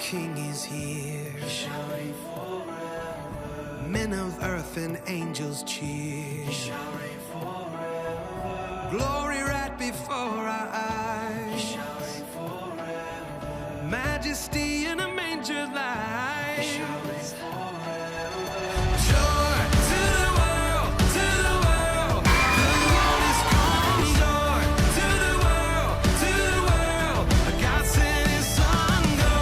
King is here. He shall reign forever. Men of earth and angels cheer. He shall reign forever. Glory right before our He eyes. shall reign forever. Majesty in a manger He lies. shall reign forever. Joy to the world, to the world. The Lord is come. Joy to the world, to the world. God sent His Son. Go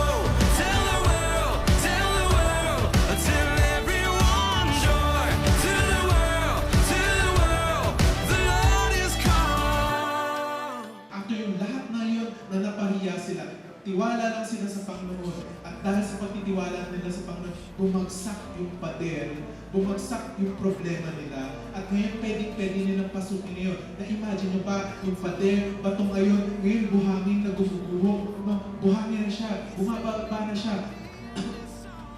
tell the world, tell the world, tell everyone. Joy to the world, to the world. The Lord is come. After yung lahat na yun na napahiya sila, tiwala lang sila sa Panginoon. At dahil sa pagtitiwala nila sa Panginoon, bumagsak yung pader, bumagsak yung problema nila. At ngayon, pwede nilang pasukin ngayon. Na-imagine nyo ba, yung pader, batong ngayon buhangin na gumuguho. Buhangin na siya, bumababa na siya,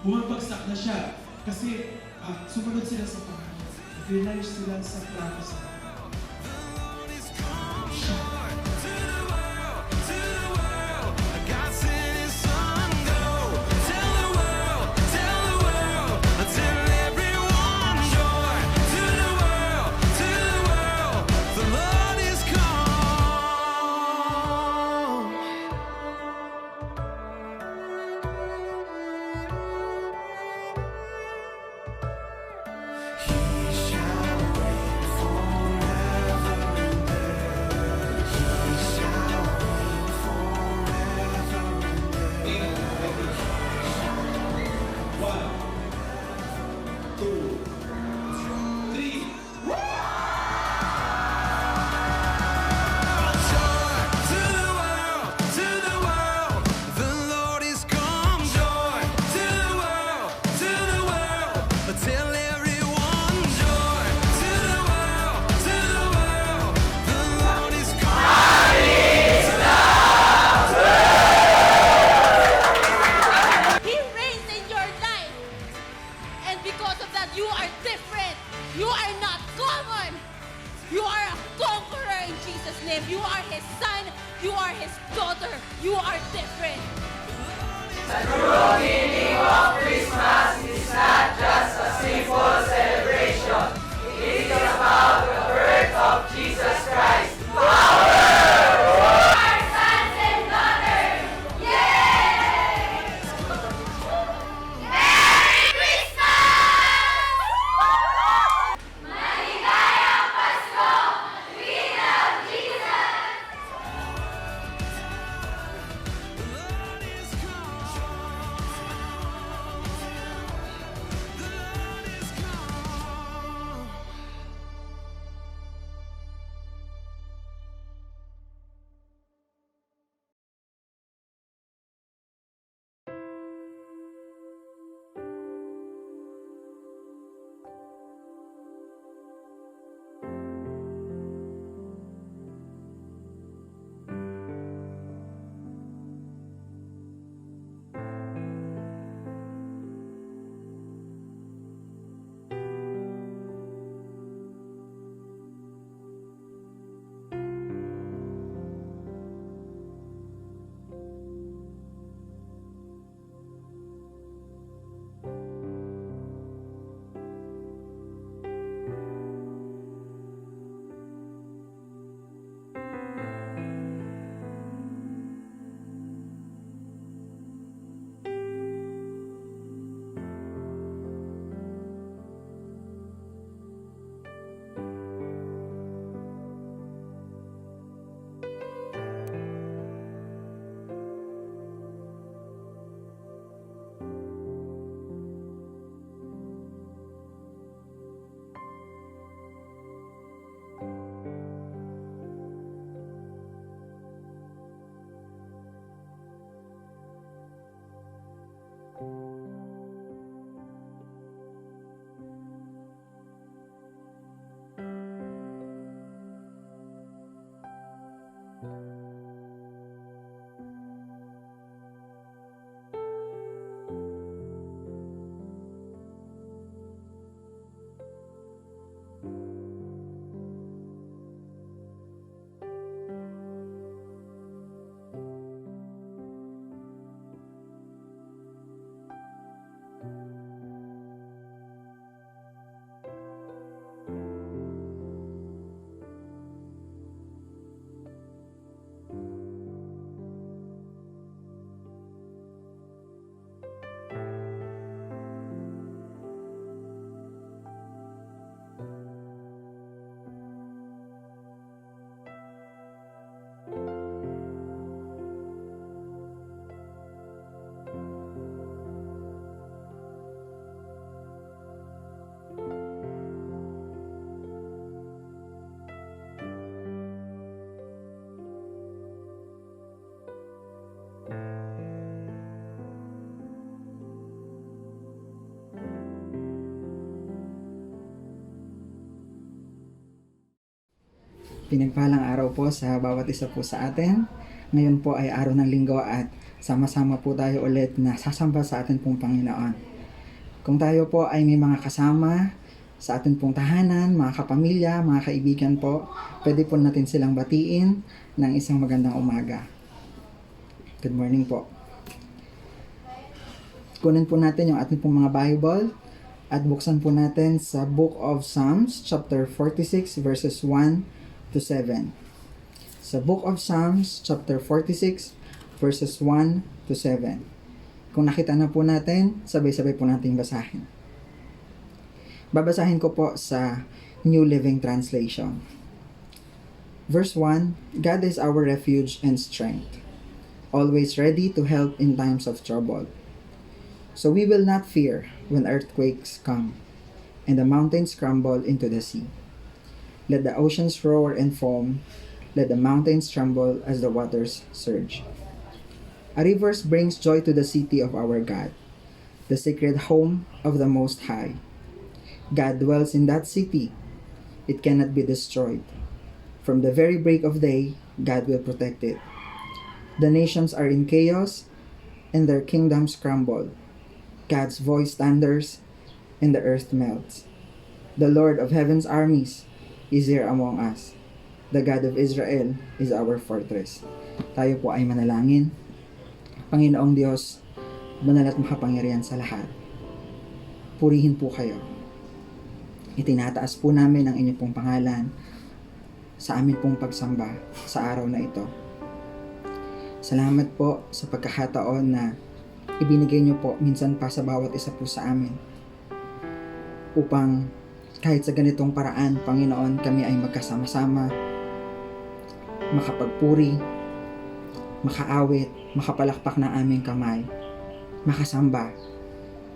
bumabagsak na siya. Kasi sumunod sila sa Panginoon. Rely sila sa promise ng Panginoon. You are His son, you are His daughter, you are different. The true meaning of Christmas is not just a simple celebration. It is about the birth of Jesus Christ. Our sons and daughters! Yay! Merry Christmas! Maligayang Pasko! We love Jesus! Pinagpalang araw po sa bawat isa po sa atin. Ngayon po ay araw ng linggo at sama-sama po tayo ulit na sasamba sa atin pong Panginoon. Kung tayo po ay may mga kasama sa atin pong tahanan, mga kapamilya, mga kaibigan po, pwede po natin silang batiin ng isang magandang umaga. Good morning po. Kunin po natin yung ating pong mga Bible at buksan po natin sa Book of Psalms, chapter 46, verses 1 to 7. Sa Book of Psalms, chapter 46, verses 1 to 7. Kung nakita na po natin, sabay-sabay po natin basahin. Babasahin ko po sa New Living Translation. Verse 1, God is our refuge and strength, always ready to help in times of trouble. So we will not fear when earthquakes come, and the mountains crumble into the sea. Let the oceans roar and foam, let the mountains tremble as the waters surge. A river brings joy to the city of our God, the sacred home of the Most High. God dwells in that city. It cannot be destroyed. From the very break of day, God will protect it. The nations are in chaos, and their kingdoms crumble. God's voice thunders, and the earth melts. The Lord of heaven's armies is here among us. The God of Israel is our fortress. Tayo po ay manalangin. Panginoong Diyos, banal at makapangyarihan sa lahat, purihin po kayo. Itinataas po namin ang inyong pong pangalan sa amin pong pagsamba sa araw na ito. Salamat po sa pagkakataon na ibinigay niyo po minsan pa sa bawat isa po sa amin upang kahit sa ganitong paraan, Panginoon, kami ay magkasama-sama, makapagpuri, makaawit, makapalakpak ng aming kamay, makasamba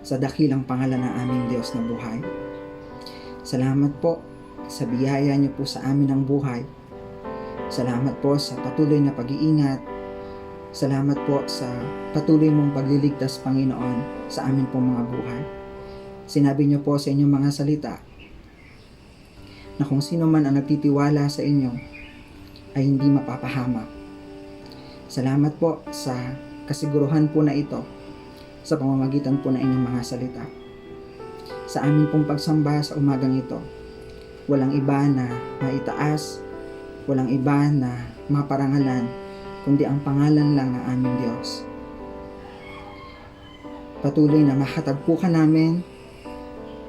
sa dakilang pangalan ng aming Diyos na buhay. Salamat po sa biyaya niyo po sa amin ng buhay. Salamat po sa patuloy na pag-iingat. Salamat po sa patuloy mong pagliligtas, Panginoon, sa amin pong mga buhay. Sinabi niyo po sa inyong mga salita na kung sino man ang nagtitiwala sa inyo ay hindi mapapahamak. Salamat po sa kasiguruhan po na ito sa pamamagitan po ng inyong mga salita. Sa amin pong pagsamba sa umagang ito, walang iba na maitaas, walang iba na maparangalan, kundi ang pangalan lang ng aming Diyos. Patuloy na makatagpo ka namin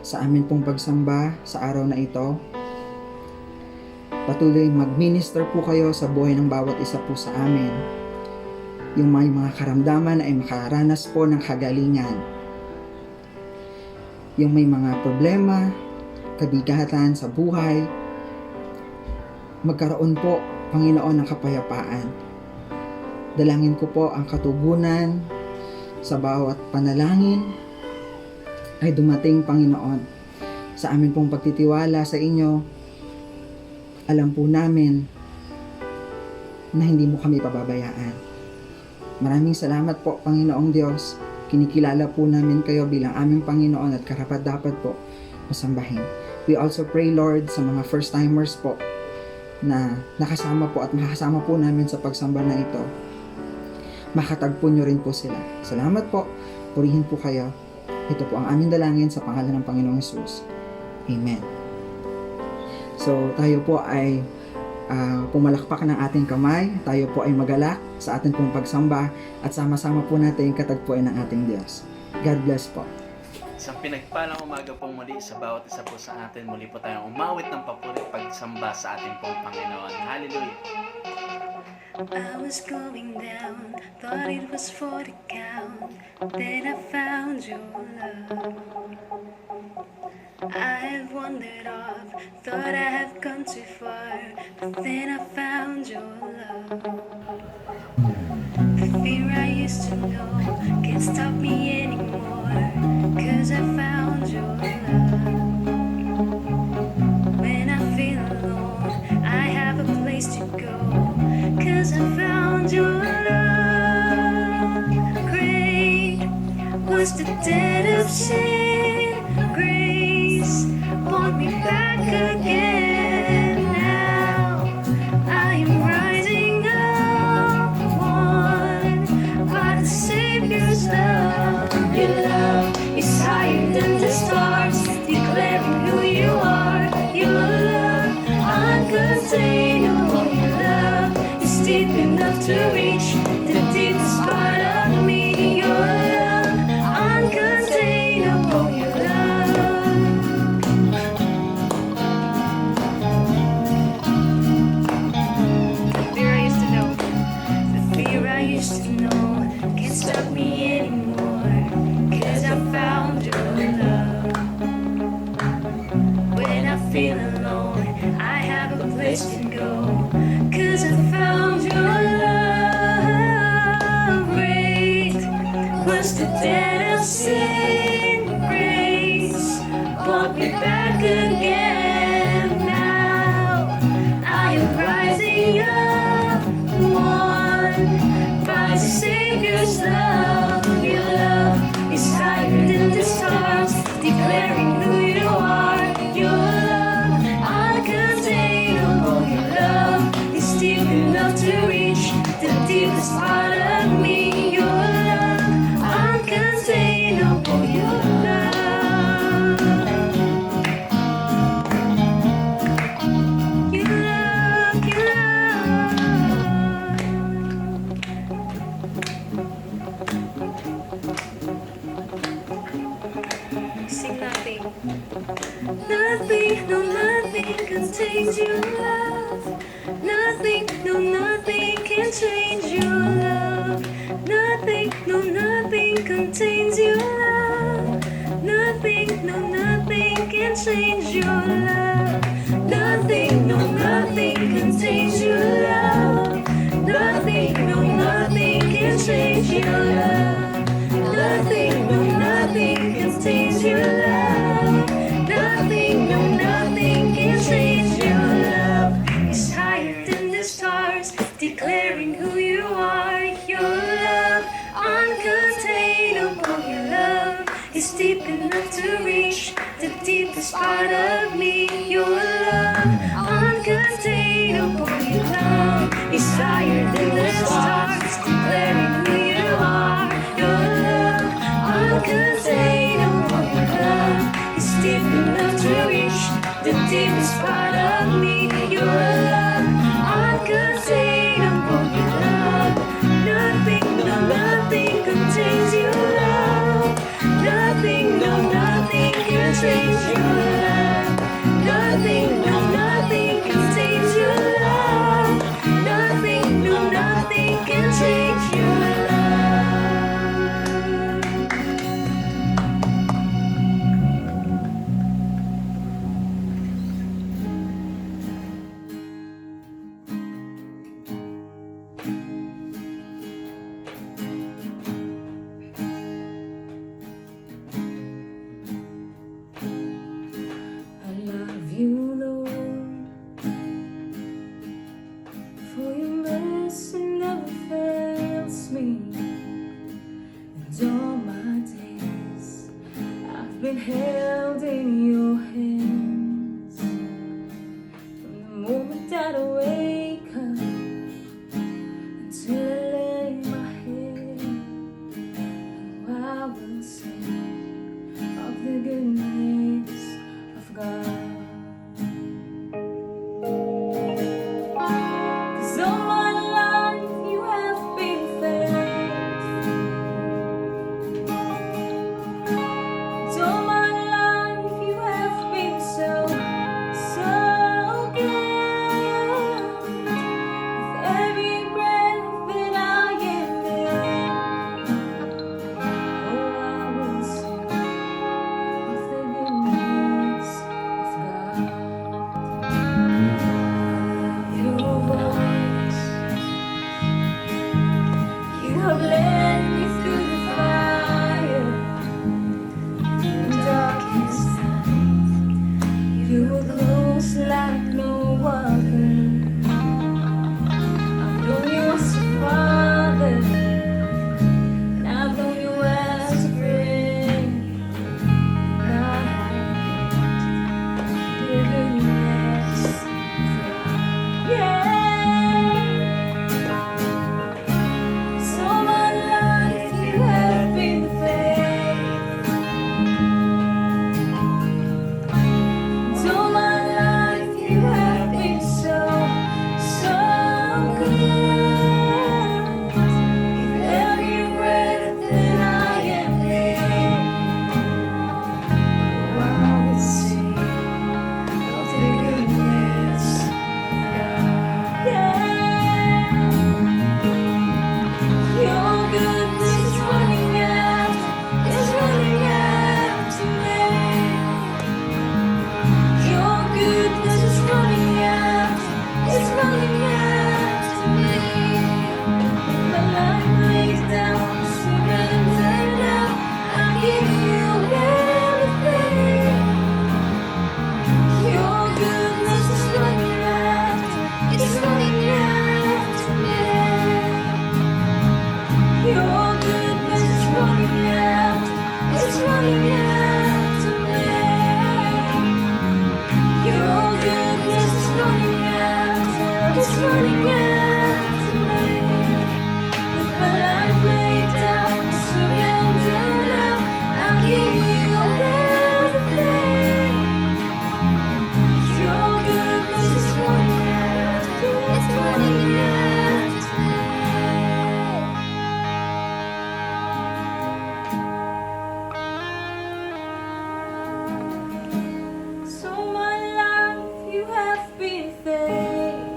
sa amin pong pagsamba sa araw na ito. Patuloy mag-minister po kayo sa buhay ng bawat isa po sa amin. Yung may mga karamdaman ay makaranas po ng kagalingan. Yung may mga problema, kabigatan sa buhay, magkaroon po, Panginoon, ng kapayapaan. Dalangin ko po ang katugunan sa bawat panalangin ay dumating, Panginoon. Sa amin pong pagtitiwala sa inyo, alam po namin na hindi mo kami pababayaan. Maraming salamat po, Panginoong Diyos. Kinikilala po namin kayo bilang aming Panginoon at karapat-dapat po masambahin. We also pray, Lord, sa mga first-timers po na nakasama po at makasama po namin sa pagsamba na ito. Makatagpo nyo rin po sila. Salamat po. Purihin po kayo. Ito po ang aming dalangin sa pangalan ng Panginoong Hesus. Amen. So, tayo po ay pumalakpak ng ating kamay. Tayo po ay magalak sa ating pong pagsamba at sama-sama po natin katagpuan ng ating Diyos. God bless po. Isang pinagpalang umaga pong muli sa bawat isa po sa atin. Muli po tayong umawit ng papuri pagsamba sa ating pong Panginoon. Hallelujah! I was going down, thought it was for the count. Then I found your love. I have wandered off, thought I have gone too far. But then I found your love. The fear I used to know can't stop me anymore. 'Cause I found your love. When I feel alone, I have a place to go. 'Cause I found your love. Great was the debt of sin. Grace brought me back again. Now a place to go, 'cause I found your love. Great was the debt of sin, grace brought me back again. Now I am rising up, won by the Savior's love. Your love is higher than the stars, declaring who you are. Your love, uncontainable. Your love is deep enough to reach the deepest part of me. Your love, uncontainable. Your love. Your love, your love. Sing nothing. Nothing, no nothing contains your love. Nothing, no nothing can change your love. Nothing, no nothing contains your love. Nothing, no nothing can change your love. Nothing, no nothing contains your love. Nothing, no nothing can change your love. Nothing, no nothing contains your love. Nothing, no nothing can change your love. It's higher than the stars, declaring who you are. Your love, uncontainable. Your love is deep enough to reach the deepest part of me. Your love, uncontainable. Your love is higher than the stars, declaring who you are. Your love, uncontainable. Your love is deep enough to reach the deepest part of me. Your love, uncontainable. Your love, nothing, no nothing contains your love. Nothing, no nothing can change your love. Nothing, no nothing contains your love. Nothing, no nothing can change your love. I love you, Lord, for your mercy never fails me. And all my days I've been held in your hands. From the moment that I wake up until I lay my head, oh, I will sing of the goodness of God. 'Cause all my life you have been faithful. And all my life you have been so, so good. is running after me. With my life laid down, I surrender now. I'll give you everything. Your goodness is running after me. It's running after me. So my life you have been faithful.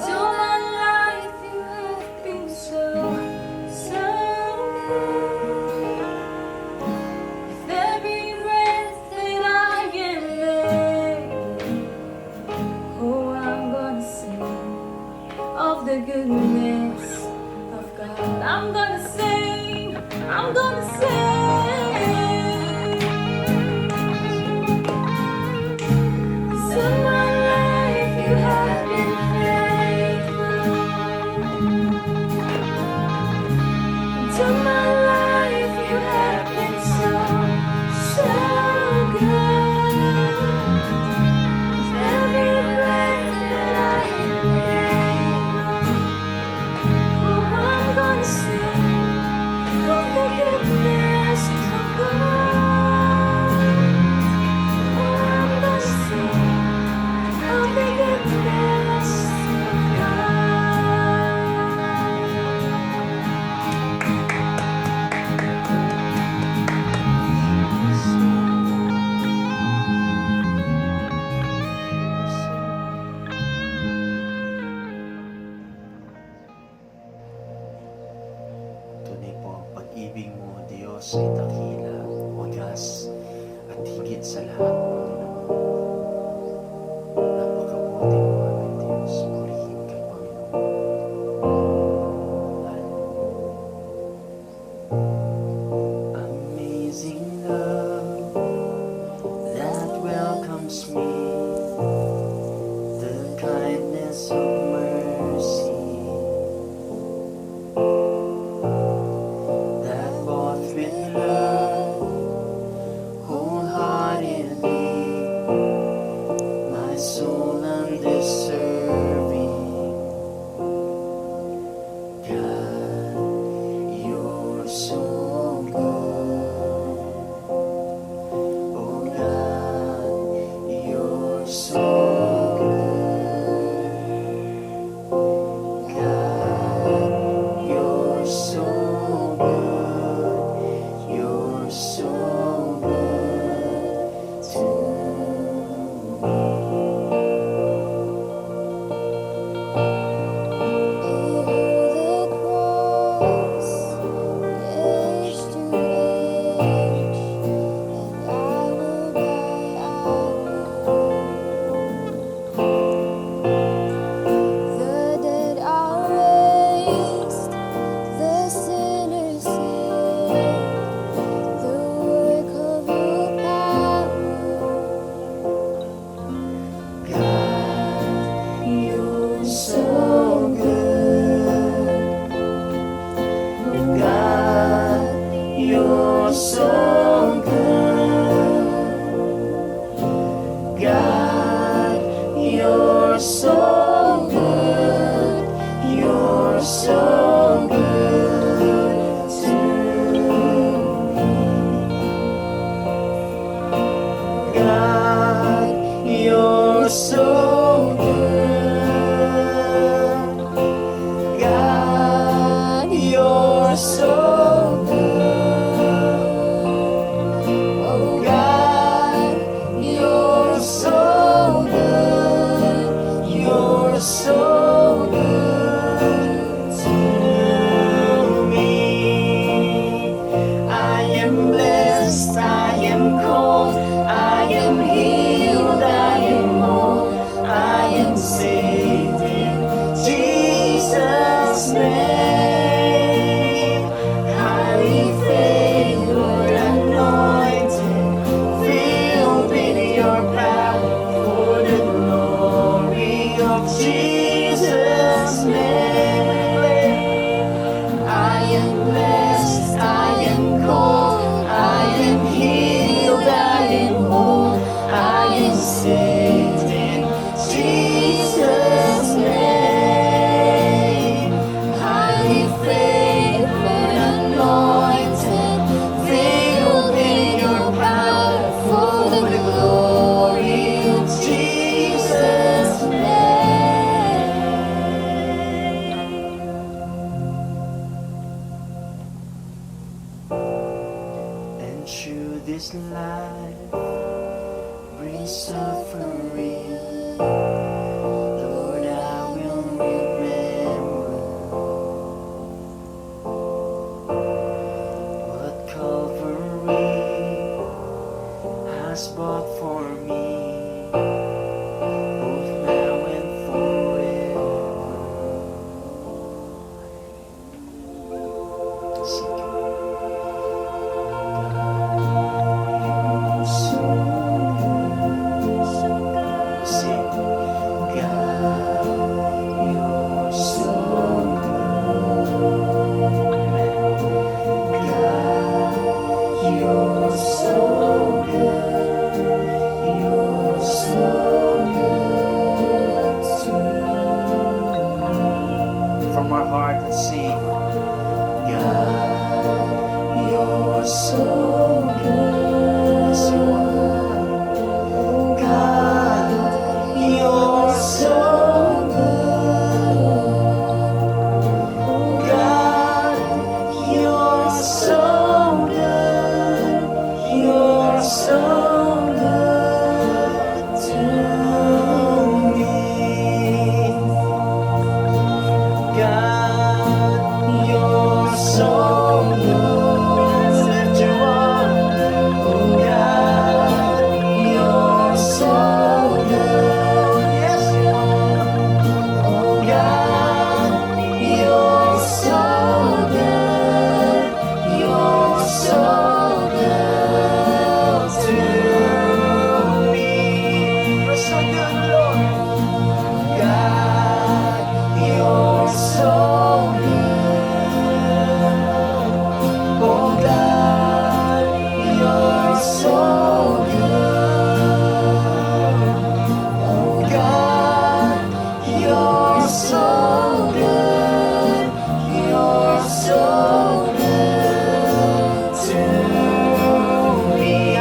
So my life you have been so good. With every breath that I am able, oh, I'm gonna sing of the goodness of God. I'm gonna sing, I'm gonna sing. So my life you have been faithful. To my life you have been so, so good. With every breath that I am able, oh, I'm gonna sing of the goodness of God. Oh, I'm gonna sing of the goodness of God. Tunay po ang pag-ibig mo, Diyos, ay dakila, wagas, at higit sa lahat, Panginoon. Napakabuti mo, aming Diyos. Purihin ka, Panginoon. Amazing love that welcomes me, the kindness of mercy that bought with love wholeheartedly my soul undeserving. God, you're so good. Oh God, you're so good. God, you're so good. You're so good to me. The cross, age to age, and I will the dead are raised, the sinners saved, the work of your power. God, you're so good. God, you're so good. God, you're so good. You're so good to me. God, you're so good. God, you're so good. Oh God, you're so good. You're so good to me. I am blessed, I am called, I am healed, I am whole. suffering, Lord, I will remember what Calvary has bought for me, both now and forever. Sing it. From our heart, let's sing. God, you're so good. Yes, you are. God, you're so good. God, you're so good. You're so good to me. God, you're so good. Lift you up. God, you're so good. Yes, you are. God, you're so good. You're so good to me. You're so good, Lord. God, you're so good. Oh God, you're so good. Oh God, you're so good. You're so good to me.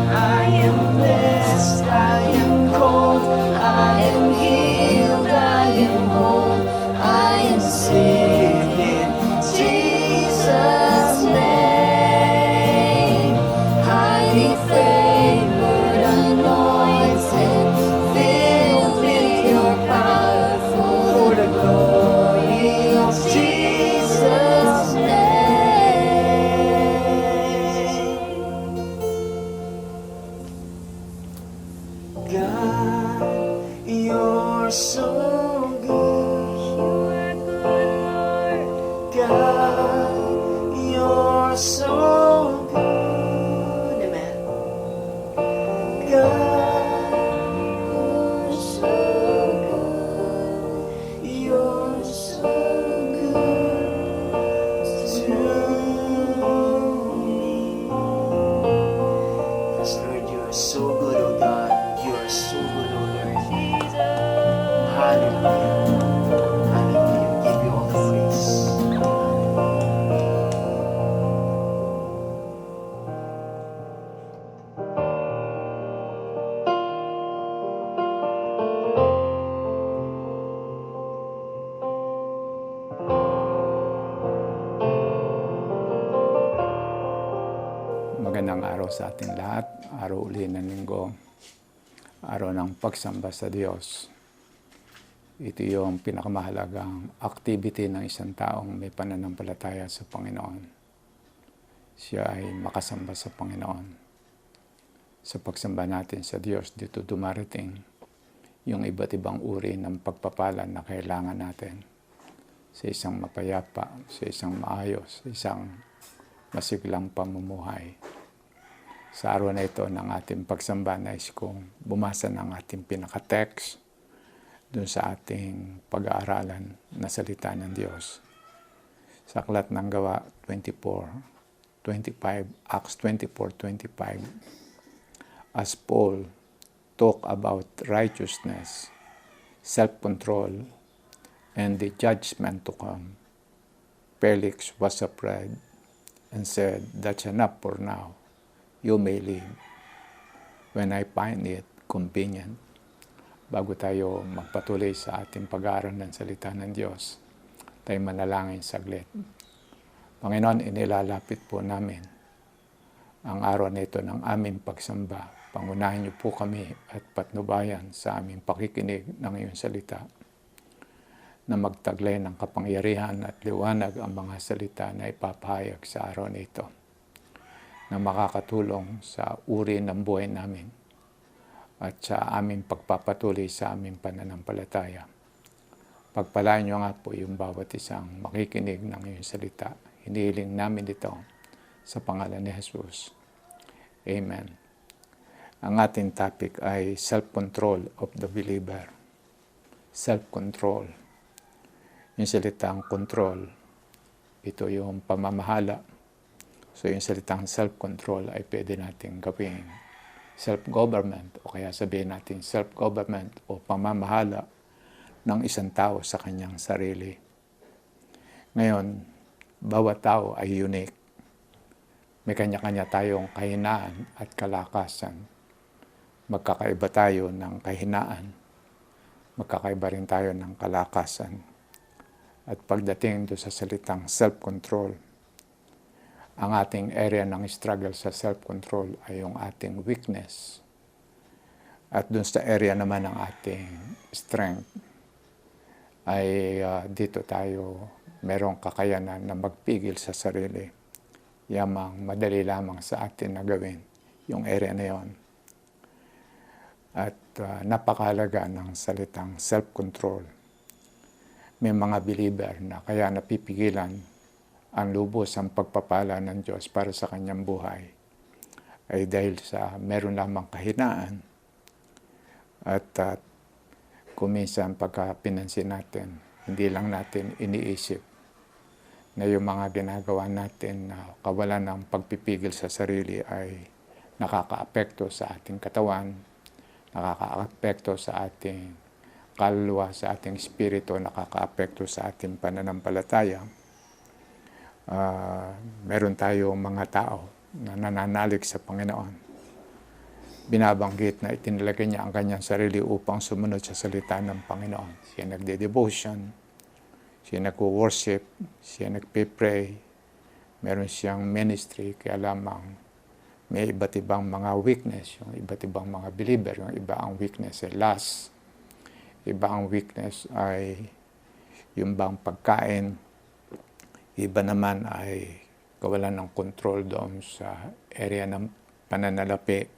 I am blessed. I am called. I am healed. I am whole. I am saved in Jesus' name. Highly favored, anointed, filled with your power for the glory of Jesus' name. God, you're so good. You are good, Lord. God, you're so good. Amen. God, you're so good. You're so good to me. Yes, Lord, you are so good, oh God. You are so good, oh Lord. Hallelujah. Hallelujah. Give you all the praise. Magandang araw sa ating lahat. Araw uli ng linggo. Araw ng pagsamba sa Diyos. Ito yung pinakamahalagang activity ng isang taong may pananampalataya sa Panginoon. Siya ay makasamba sa Panginoon. Sa pagsamba natin sa Diyos, dito dumarating yung iba't ibang uri ng pagpapala na kailangan natin sa isang mapayapa, sa isang maayos, sa isang masiglang pamumuhay. Sa araw na ito ng ating pagsamba, nais kong bumasa ng ating pinaka-text dun sa ating pag-aaralan na salita ng Diyos. Sa Aklat ng Gawa 24:25, Acts 24:25, as Paul talked about righteousness, self-control, and the judgment to come, Felix was afraid and said, "That's enough for now. You may leave when I find it convenient." Bago tayo magpatuloy sa ating pag-aaral ng salita ng Diyos, tayo manalangin saglit. Panginoon, inilalapit po namin ang araw na ito ng aming pagsamba. Pangunahin niyo po kami at patnubayan sa aming pakikinig ng iyong salita, na magtaglay ng kapangyarihan at liwanag ang mga salita na ipapahayag sa araw na ito, na makakatulong sa uri ng buhay namin at sa aming pagpapatuloy sa aming pananampalataya. Pagpalain niyo nga po yung bawat isang makikinig ng iyong salita. Hinihiling namin ito sa pangalan ni Jesus. Amen. Ang ating topic ay self-control of the believer. Self-control. Yung salitang control, ito yung pamamahala. So yung salitang self-control ay pwede natin gawing self-government o kaya sabihin natin self-government o pamamahala ng isang tao sa kanyang sarili. Ngayon, bawat tao ay unique. May kanya-kanya tayong kahinaan at kalakasan. Magkakaiba tayo ng kahinaan. Magkakaiba rin tayo ng kalakasan. At pagdating doon sa salitang self-control, ang ating area ng struggle sa self-control ay yung ating weakness. At doon sa area naman ng ating strength, ay dito tayo merong kakayanan na magpigil sa sarili. Yamang madali lamang sa atin na gawin yung area na yon. At napakahalaga ng salitang self-control. May mga believer na kaya napipigilan ang lubos ang pagpapala ng Diyos para sa kanyang buhay ay dahil sa meron lamang kahinaan. At kuminsan pagka pinansin natin, hindi lang natin iniisip na yung mga ginagawa natin na kawalan ng pagpipigil sa sarili ay nakakaapekto sa ating katawan, nakakaapekto sa ating kaluluwa, sa ating espiritu, nakakaapekto sa ating pananampalataya. Meron tayong mga tao na nananalig sa Panginoon. Binabanggit na itinalagay niya ang kanyang sarili upang sumunod sa salita ng Panginoon. Siya nagde-devotion, siya nag-worship, siya nagpe-pray, meron siyang ministry, kaya lamang may iba't ibang mga weakness, yung iba't ibang mga believer, yung iba ang weakness ay lust, iba ang weakness ay yung bang pagkain, iba naman ay kawalan ng control doon sa area ng pananalapi.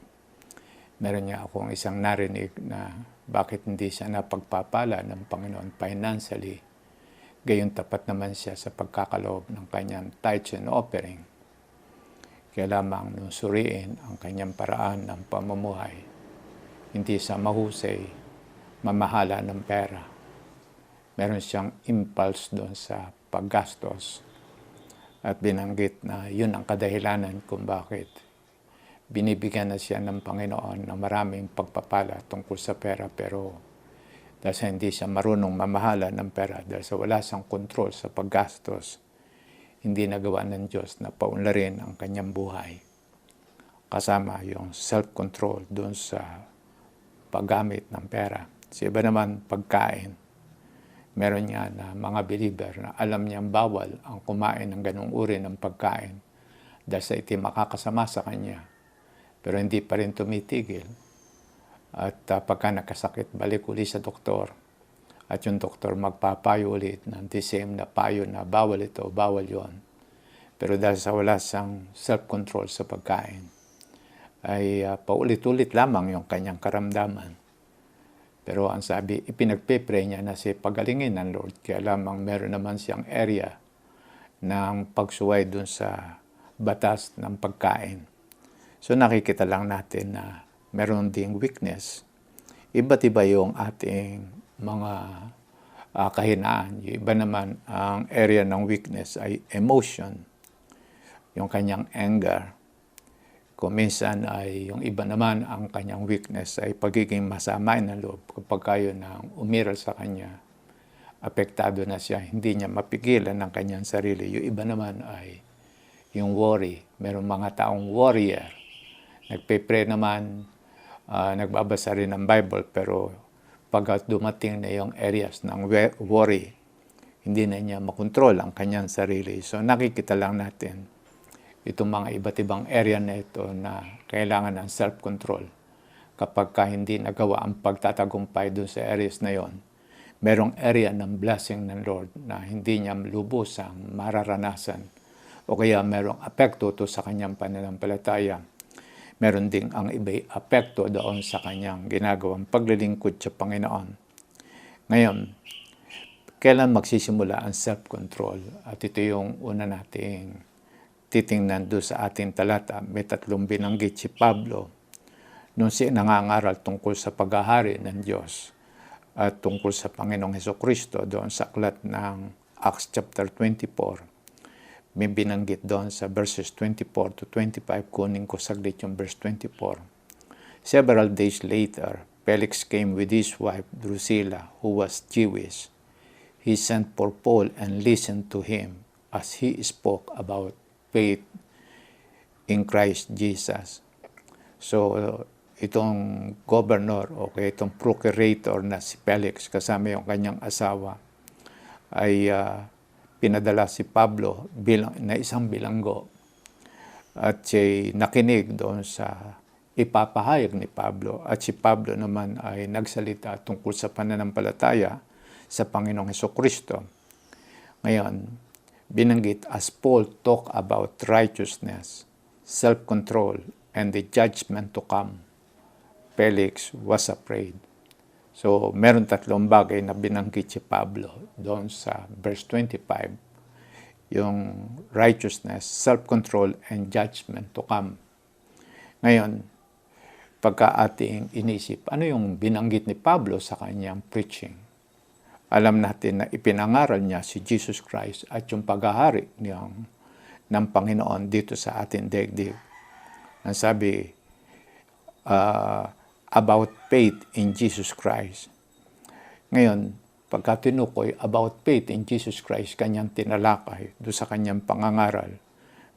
Meron niya akong isang narinig na bakit hindi siya napagpapala ng Panginoon financially. Gayon tapat naman siya sa pagkakaloob ng kanyang tithes and offering. Kaya lamang nung suriin ang kanyang paraan ng pamumuhay, hindi siya mahusay, mamahala ng pera. Meron siyang impulse doon sa paggastos. At binanggit na yun ang kadahilanan kung bakit binibigyan na siya ng Panginoon ng maraming pagpapala tungkol sa pera, pero dahil sa hindi siya marunong mamahala ng pera, dahil sa wala siyang kontrol sa paggastos, hindi nagawa ng Diyos na paunlarin ang kanyang buhay. Kasama yung self-control doon sa paggamit ng pera. Sa iba naman, pagkain. Meron niya na mga believer na alam niyang bawal ang kumain ng ganung uri ng pagkain dahil sa iti makakasama sa kanya. Pero hindi pa rin tumitigil. At pagka nakasakit, balik uli sa doktor. At yung doktor magpapayo ulit ng the same na payo na bawal ito, bawal yon. Pero dahil sa wala siyang self-control sa pagkain, ay paulit-ulit lamang yung kanyang karamdaman. Pero ang sabi, ipinagpe-pray niya na si pagalingin ng Lord. Kaya lamang meron naman siyang area ng pagsuway dun sa batas ng pagkain. So nakikita lang natin na meron ding weakness. Iba't iba yung ating mga kahinaan. Yung iba naman, ang area ng weakness ay emotion. Yung kanyang anger. Kung minsan ay yung iba naman, ang kanyang weakness ay pagiging masamain ng loob. Kapag kayo nang umiral sa kanya, apektado na siya, hindi niya mapigilan ng kanyang sarili. Yung iba naman ay yung worry. Merong mga taong warrior. Nagpe-pray naman, nagbabasa rin ng Bible, pero pag dumating na yung areas ng worry, hindi na niya makontrol ang kanyang sarili. So nakikita lang natin itong mga iba't ibang area na ito na kailangan ng self-control kapag ka hindi nagawa ang pagtatagumpay doon sa areas na yon, merong area ng blessing ng Lord na hindi niya lubusang mararanasan o kaya merong apekto to sa kanyang pananampalataya. Meron ding ang iba'y apekto doon sa kanyang ginagawang paglilingkod sa Panginoon. Ngayon, kailan magsisimula ang self-control? At ito yung una nating titingnan doon sa ating talata. May 3 binanggit si Pablo nung siya nangangaral tungkol sa paghahari ng Diyos at tungkol sa Panginoong Hesukristo doon sa aklat ng Acts chapter 24. May binanggit doon sa verses 24 to 25. Kunin ko saglit yung verse 24. Several days later, Felix came with his wife Drusilla, who was Jewish. He sent for Paul and listened to him as he spoke about faith in Christ Jesus. So, itong governor o kaya itong procurator na si Felix kasama yung kanyang asawa ay pinadala si Pablo na isang bilanggo at siya nakinig doon sa ipapahayag ni Pablo at si Pablo naman ay nagsalita tungkol sa pananampalataya sa Panginoong Hesukristo. Ngayon, binanggit as Paul talk about righteousness, self-control, and the judgment to come, Felix was afraid. So, meron 3 bagay na binanggit si Pablo doon sa verse 25. Yung righteousness, self-control, and judgment to come. Ngayon, pagka ating inisip, ano yung binanggit ni Pablo sa kanyang preaching? Alam natin na ipinangaral niya si Jesus Christ at yung paghahari ng Panginoon dito sa ating daigdig. Ang sabi, about faith in Jesus Christ. Ngayon, pagka tinukoy about faith in Jesus Christ, kanyang tinalakay doon sa kanyang pangangaral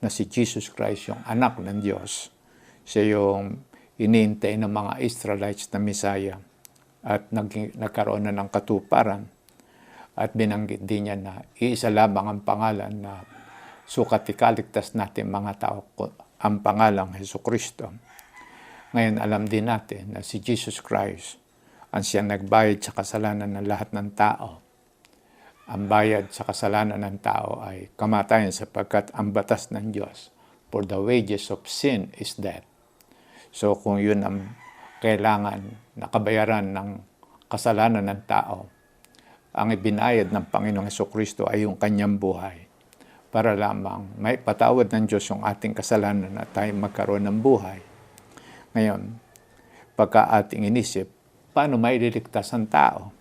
na si Jesus Christ yung anak ng Diyos. Siya yung iniintay ng mga Israelites na Messiah at nagkaroon na ng katuparan. At binanggit din niya na iisa lamang ang pangalan na sukat ikaligtas natin mga tao, ang pangalang Hesukristo. Ngayon, alam din natin na si Jesus Christ ang siyang nagbayad sa kasalanan ng lahat ng tao. Ang bayad sa kasalanan ng tao ay kamatayan sapagkat ang batas ng Diyos, for the wages of sin is death. So kung yun ang kailangan na kabayaran ng kasalanan ng tao, ang ibinayad ng Panginoong Hesukristo ay yung kanyang buhay para lamang may patawad ng Diyos yung ating kasalanan at tayo magkaroon ng buhay. Ngayon, pagka ating inisip, paano maililigtas ang tao?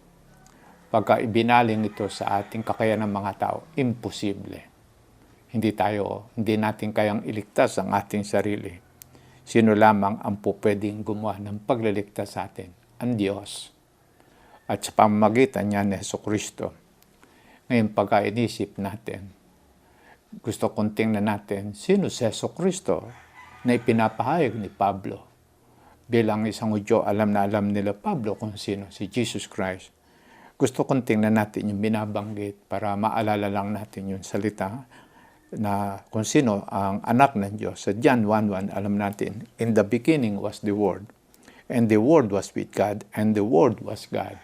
Pagka ibinaling ito sa ating kakayanan ng mga tao, imposible. Hindi natin kayang iligtas ang ating sarili. Sino lamang ang pupwedeng gumawa ng pagliligtas sa atin? Ang Diyos. At sa pamamagitan niya ni Hesukristo. Ngayon, pagka inisip natin, gusto kong tingnan natin, sino si Hesukristo na ipinapahayag ni Pablo? Bilang isang Hudyo, alam na alam nila Pablo kung sino, si Jesus Christ. Gusto kong tingnan natin yung binabanggit para maalala lang natin yung salita na kung sino ang anak ng Diyos. Sa John 1:1, alam natin, in the beginning was the Word, and the Word was with God, and the Word was God.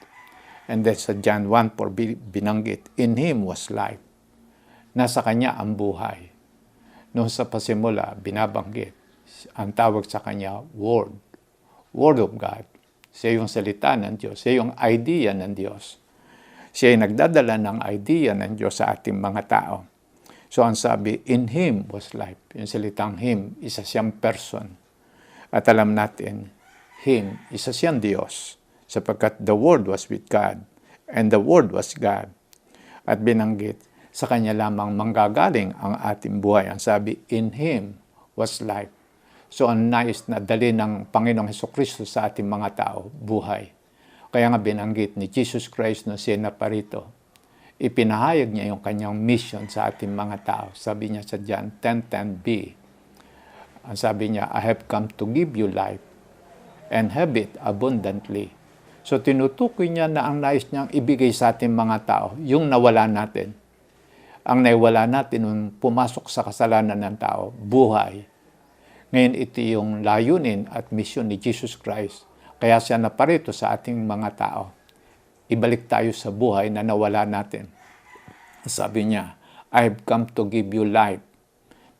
And then sa John 1:4, binanggit, in Him was life. Nasa Kanya ang buhay. Noong sa pasimula, binabanggit, ang tawag sa Kanya, Word. Word of God. Siya yung salita ng Diyos. Siya yung idea ng Diyos. Siya yung nagdadala ng idea ng Diyos sa ating mga tao. So ang sabi, in Him was life. Yung salitang Him, isa siyang person. At alam natin, Him, isa siyang Diyos. Sapagkat the Word was with God, and the Word was God. At binanggit, sa Kanya lamang manggagaling ang ating buhay. Ang sabi, in Him was life. So ang nais na dali ng Panginoong Hesukristo sa ating mga tao, buhay. Kaya nga binanggit ni Jesus Christ na siya naparito. Ipinahayag niya yung kanyang mission sa ating mga tao. Sabi niya sa John 10:10b, ang sabi niya, I have come to give you life and have it abundantly. So tinutukoy niya na ang nais niyang ibigay sa ating mga tao, yung nawala natin. Ang naiwala natin nung pumasok sa kasalanan ng tao, buhay. Ngayon ito yung layunin at misyon ni Jesus Christ Kaya siya naparito sa ating mga tao. Ibalik tayo sa buhay na nawala natin. Sabi niya, I have come to give you life.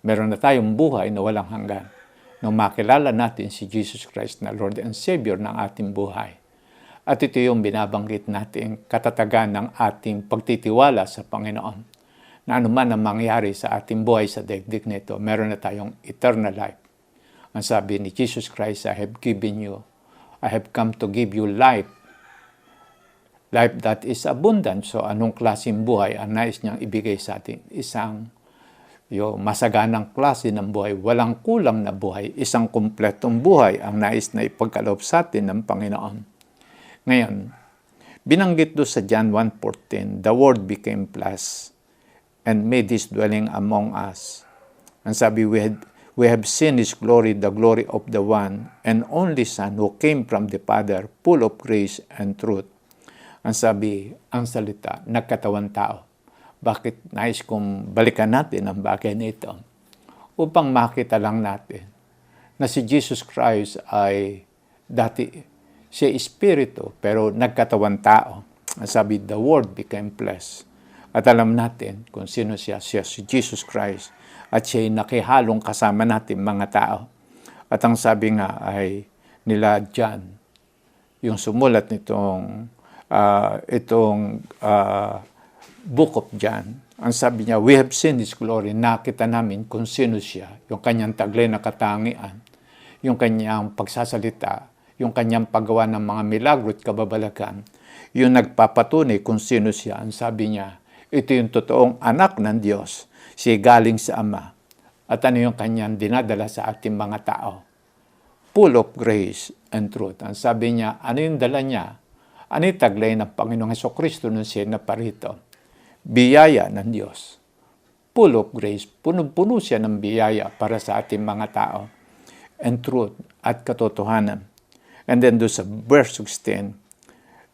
Meron na tayong buhay na walang hanggan. Nung makilala natin si Jesus Christ na Lord and Savior ng ating buhay. At ito yung binabanggit nating katatagan ng ating pagtitiwala sa Panginoon. Na anuman ang mangyari sa ating buhay sa daigdig nito, meron na tayong eternal life. Ang sabi ni Jesus Christ, I have come to give you life. Life that is abundant. So anong klaseng buhay ang nais niyang ibigay sa atin? Isang masaganang klase ng buhay, walang kulang na buhay, isang kumpletong buhay ang nais na ipagkaloob sa atin ng Panginoon. Ngayon, binanggit doon sa John 1:14, the Word became flesh and made His dwelling among us. Ang sabi, we have seen His glory, the glory of the one and only Son who came from the Father, full of grace and truth. Ang sabi, ang salita, nagkatawan tao. Bakit nais kong balikan natin ang bagay nito? Upang makita lang natin na si Jesus Christ ay dati siya espiritu pero nagkatawan tao. Ang sabi, the Word became flesh. At alam natin kung sino siya si Jesus Christ. At siya ay nakihalong kasama natin mga tao. At ang sabi nga ay nila John, yung sumulat nitong Book of John, ang sabi niya, we have seen His glory, nakita namin kung sino siya, yung kanyang taglay na katangian, yung kanyang pagsasalita, yung kanyang paggawa ng mga milagro at kababalagan, yung nagpapatunay kung sino siya. Ang sabi niya, ito yung totoong anak ng Diyos, siya galing sa Ama. At ano yung kanyang dinadala sa ating mga tao? Full of grace and truth. Ang sabi niya, ano yung dala niya? Ano yung taglay ng Panginoong Hesukristo nung siya naparito? Biyaya ng Diyos. Full of grace. Puno-puno siya ng biyaya para sa ating mga tao. And truth at katotohanan. And then doon sa verse 16,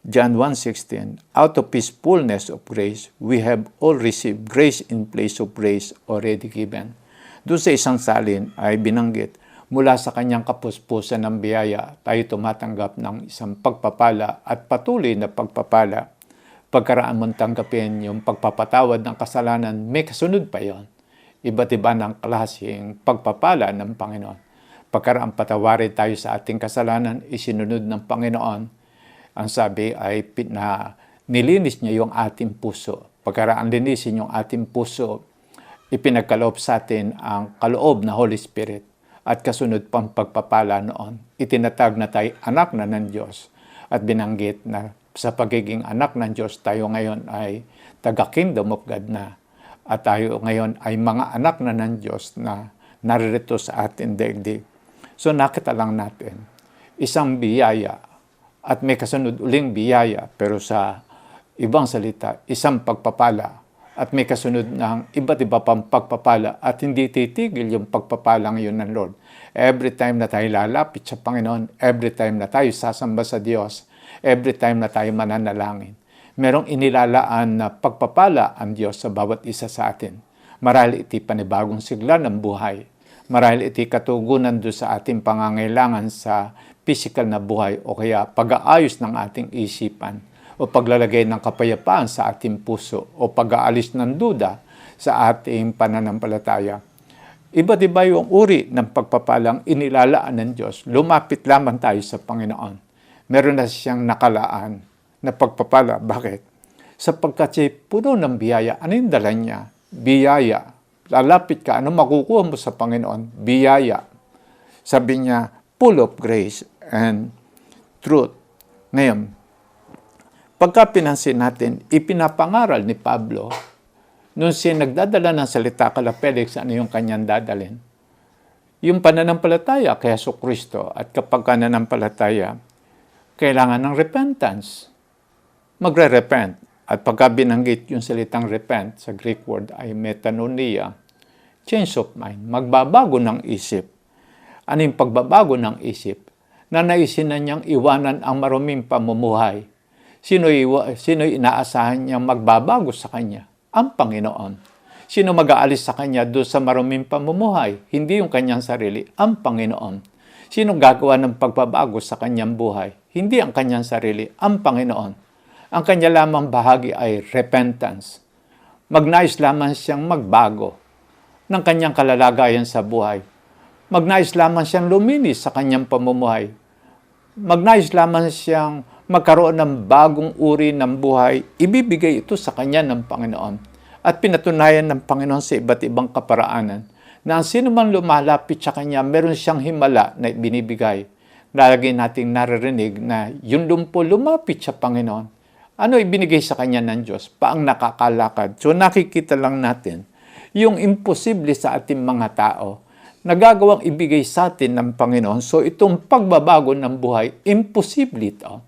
John 1:16, out of His fullness of grace, we have all received grace in place of grace already given. Doon sa isang salin ay binanggit, mula sa kanyang kapuspusan ng biyaya, tayo tumatanggap ng isang pagpapala at patuloy na pagpapala. Pagkaraan mong tanggapin yung pagpapatawad ng kasalanan, may kasunod pa yon. Iba't iba ng klaseng pagpapala ng Panginoon. Pagkaraan patawarin tayo sa ating kasalanan, isinunod ng Panginoon. Ang sabi ay nilinis niya yung ating puso. Pagkaraan linisin yung ating puso, ipinagkaloob sa atin ang kaloob na Holy Spirit. At kasunod pang pagpapala noon, itinatag na tayo anak na ng Diyos. At binanggit na sa pagiging anak ng Diyos, tayo ngayon ay taga-kingdom of God na. At tayo ngayon ay mga anak na ng Diyos na naririto sa ating daigdig. So nakita lang natin, isang biyaya at may kasunod uling biyaya, pero sa ibang salita, isang pagpapala at may kasunod ng iba't iba pang pagpapala at hindi titigil yung pagpapalang yun ng Lord. Every time na tayo lalapit sa Panginoon, every time na tayo sasamba sa Diyos, every time na tayo mananalangin, merong inilalaan na pagpapala ang Diyos sa bawat isa sa atin. Marahil iti panibagong sigla ng buhay. Marahil iti katugunan doon sa ating pangangailangan sa physical na buhay o kaya pag-aayos ng ating isipan o paglalagay ng kapayapaan sa ating puso o pag-aalis ng duda sa ating pananampalataya. Iba't iba yung uri ng pagpapalang inilalaan ng Diyos. Lumapit lamang tayo sa Panginoon. Meron na siyang nakalaan na pagpapala. Bakit? Sapagkat siya puno ng biyaya. Ano yung dala niya? Biyaya. Lalapit ka. Ano makukuha mo sa Panginoon? Biyaya. Sabi niya, full of grace and truth. Ngayon, pagka pinansin natin, ipinapangaral ni Pablo, nung siya nagdadala ng salita kala Felix, ano yung kanyang dadalhin? Yung pananampalataya kay Jesucristo. At kapag pananampalataya, kailangan ng repentance. Magre-repent. At pagka binanggit yung salitang repent, sa Greek word ay metanoia, change of mind, magbabago ng isip. Ano yung pagbabago ng isip? Na naisin na niyang iwanan ang maruming pamumuhay. Sino inaasahan niyang magbabago sa kanya? Ang Panginoon. Sino mag-aalis sa kanya doon sa maruming pamumuhay? Hindi yung kanyang sarili, ang Panginoon. Sino gagawa ng pagbabago sa kanyang buhay? Hindi ang kanyang sarili, ang Panginoon. Ang kanya lamang bahagi ay repentance. Magnais lamang siyang magbago ng kanyang kalalagayan sa buhay. Magnais lamang siyang luminis sa kanyang pamumuhay. Magnais lamang siyang magkaroon ng bagong uri ng buhay. Ibibigay ito sa kanya ng Panginoon. At pinatunayan ng Panginoon sa iba't ibang kaparaanan na ang sino man lumalapit sa kanya, meron siyang himala na binibigay. Lagi nating naririnig na yung lumpo lumapit sa Panginoon. Ano ibinigay sa kanya ng Diyos? Paang nakakalakad. So nakikita lang natin yung imposible sa ating mga tao nagagawang ibigay sa atin ng Panginoon. So itong pagbabago ng buhay, imposible ito.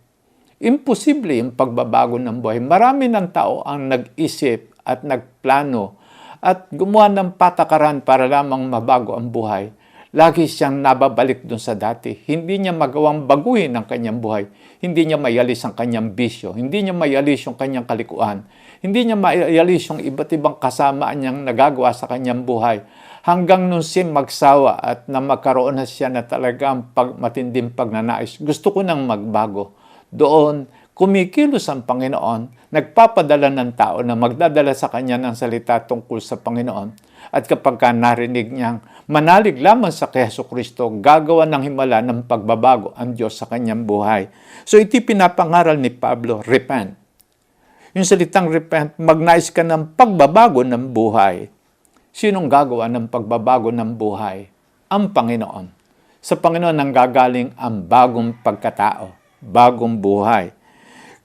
Imposible yung pagbabago ng buhay. Marami ng tao ang nag-isip at nagplano at gumawa ng patakaran para lamang mabago ang buhay. Lagi siyang nababalik dun sa dati. Hindi niya magawang baguhin ang kanyang buhay. Hindi niya mayalis ang kanyang bisyo. Hindi niya mayalis yung kanyang kalikuan. Hindi niya mayalis yung iba't ibang kasamaan niyang nagagawa sa kanyang buhay. Hanggang nung siya magsawa at na magkaroon na siya na talagang matinding pagnanais. Gusto ko nang magbago. Doon, kumikilos ang Panginoon, nagpapadala ng tao na magdadala sa kanya ng salita tungkol sa Panginoon. At kapag ka narinig niyang manalig lamang sa kay Jesucristo, gagawa ng himala ng pagbabago ang Diyos sa kanyang buhay. So iti pinapangaral ni Pablo, repent. Yung salitang repent, magnais ka ng pagbabago ng buhay. Sinong gagawa ng pagbabago ng buhay? Ang Panginoon. Sa Panginoon nang gagaling ang bagong pagkatao, bagong buhay.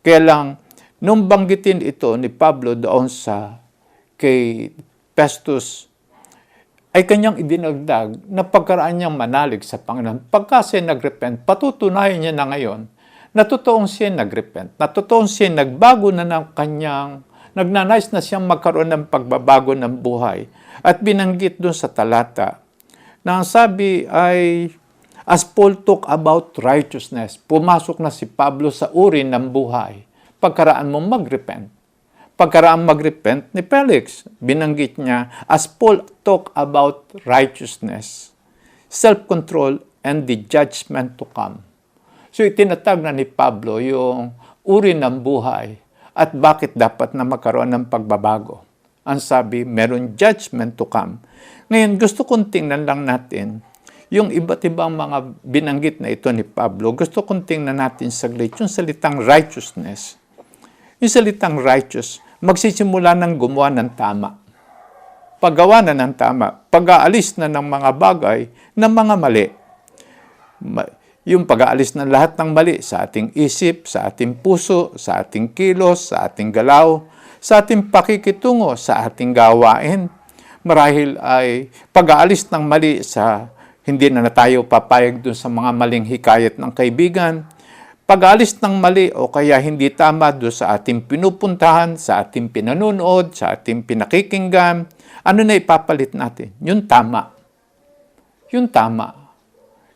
Kaya lang, nung banggitin ito ni Pablo doon sa kay Festus, ay kanyang idinagdag na pagkaraan niyang manalig sa Panginoon. Pagka siya nagrepent, patutunayan niya na ngayon na totoong siya nagrepent, na totoong siya nagbago na ng kanyang, nagnanais na siyang magkaroon ng pagbabago ng buhay. At binanggit doon sa talata na ang sabi ay, as Paul talk about righteousness, pumasok na si Pablo sa uri ng buhay. Pagkaraan mo magrepent. Pagkaraan magrepent ni Felix, binanggit niya, as Paul talk about righteousness, self-control, and the judgment to come. So itinatag na ni Pablo yung uri ng buhay at bakit dapat na magkaroon ng pagbabago. Ang sabi, meron judgment to come. Ngayon, gusto kong tingnan lang natin yung iba't ibang mga binanggit na ito ni Pablo. Gusto kong tingnan natin saglit yung salitang righteousness. Yung salitang righteous, magsisimula ng gumawa ng tama. Paggawa na ng tama, pag-aalis na ng mga bagay ng mga mali. Yung pag-aalis ng lahat ng mali sa ating isip, sa ating puso, sa ating kilos, sa ating galaw, sa ating pakikitungo, sa ating gawain. Marahil ay pag-aalis ng mali sa hindi na tayo papayag dun sa mga maling hikayat ng kaibigan. Pag-aalis ng mali o kaya hindi tama doon sa ating pinupuntahan, sa ating pinanunood, sa ating pinakikinggan, ano na ipapalit natin? Yung tama. Yung tama.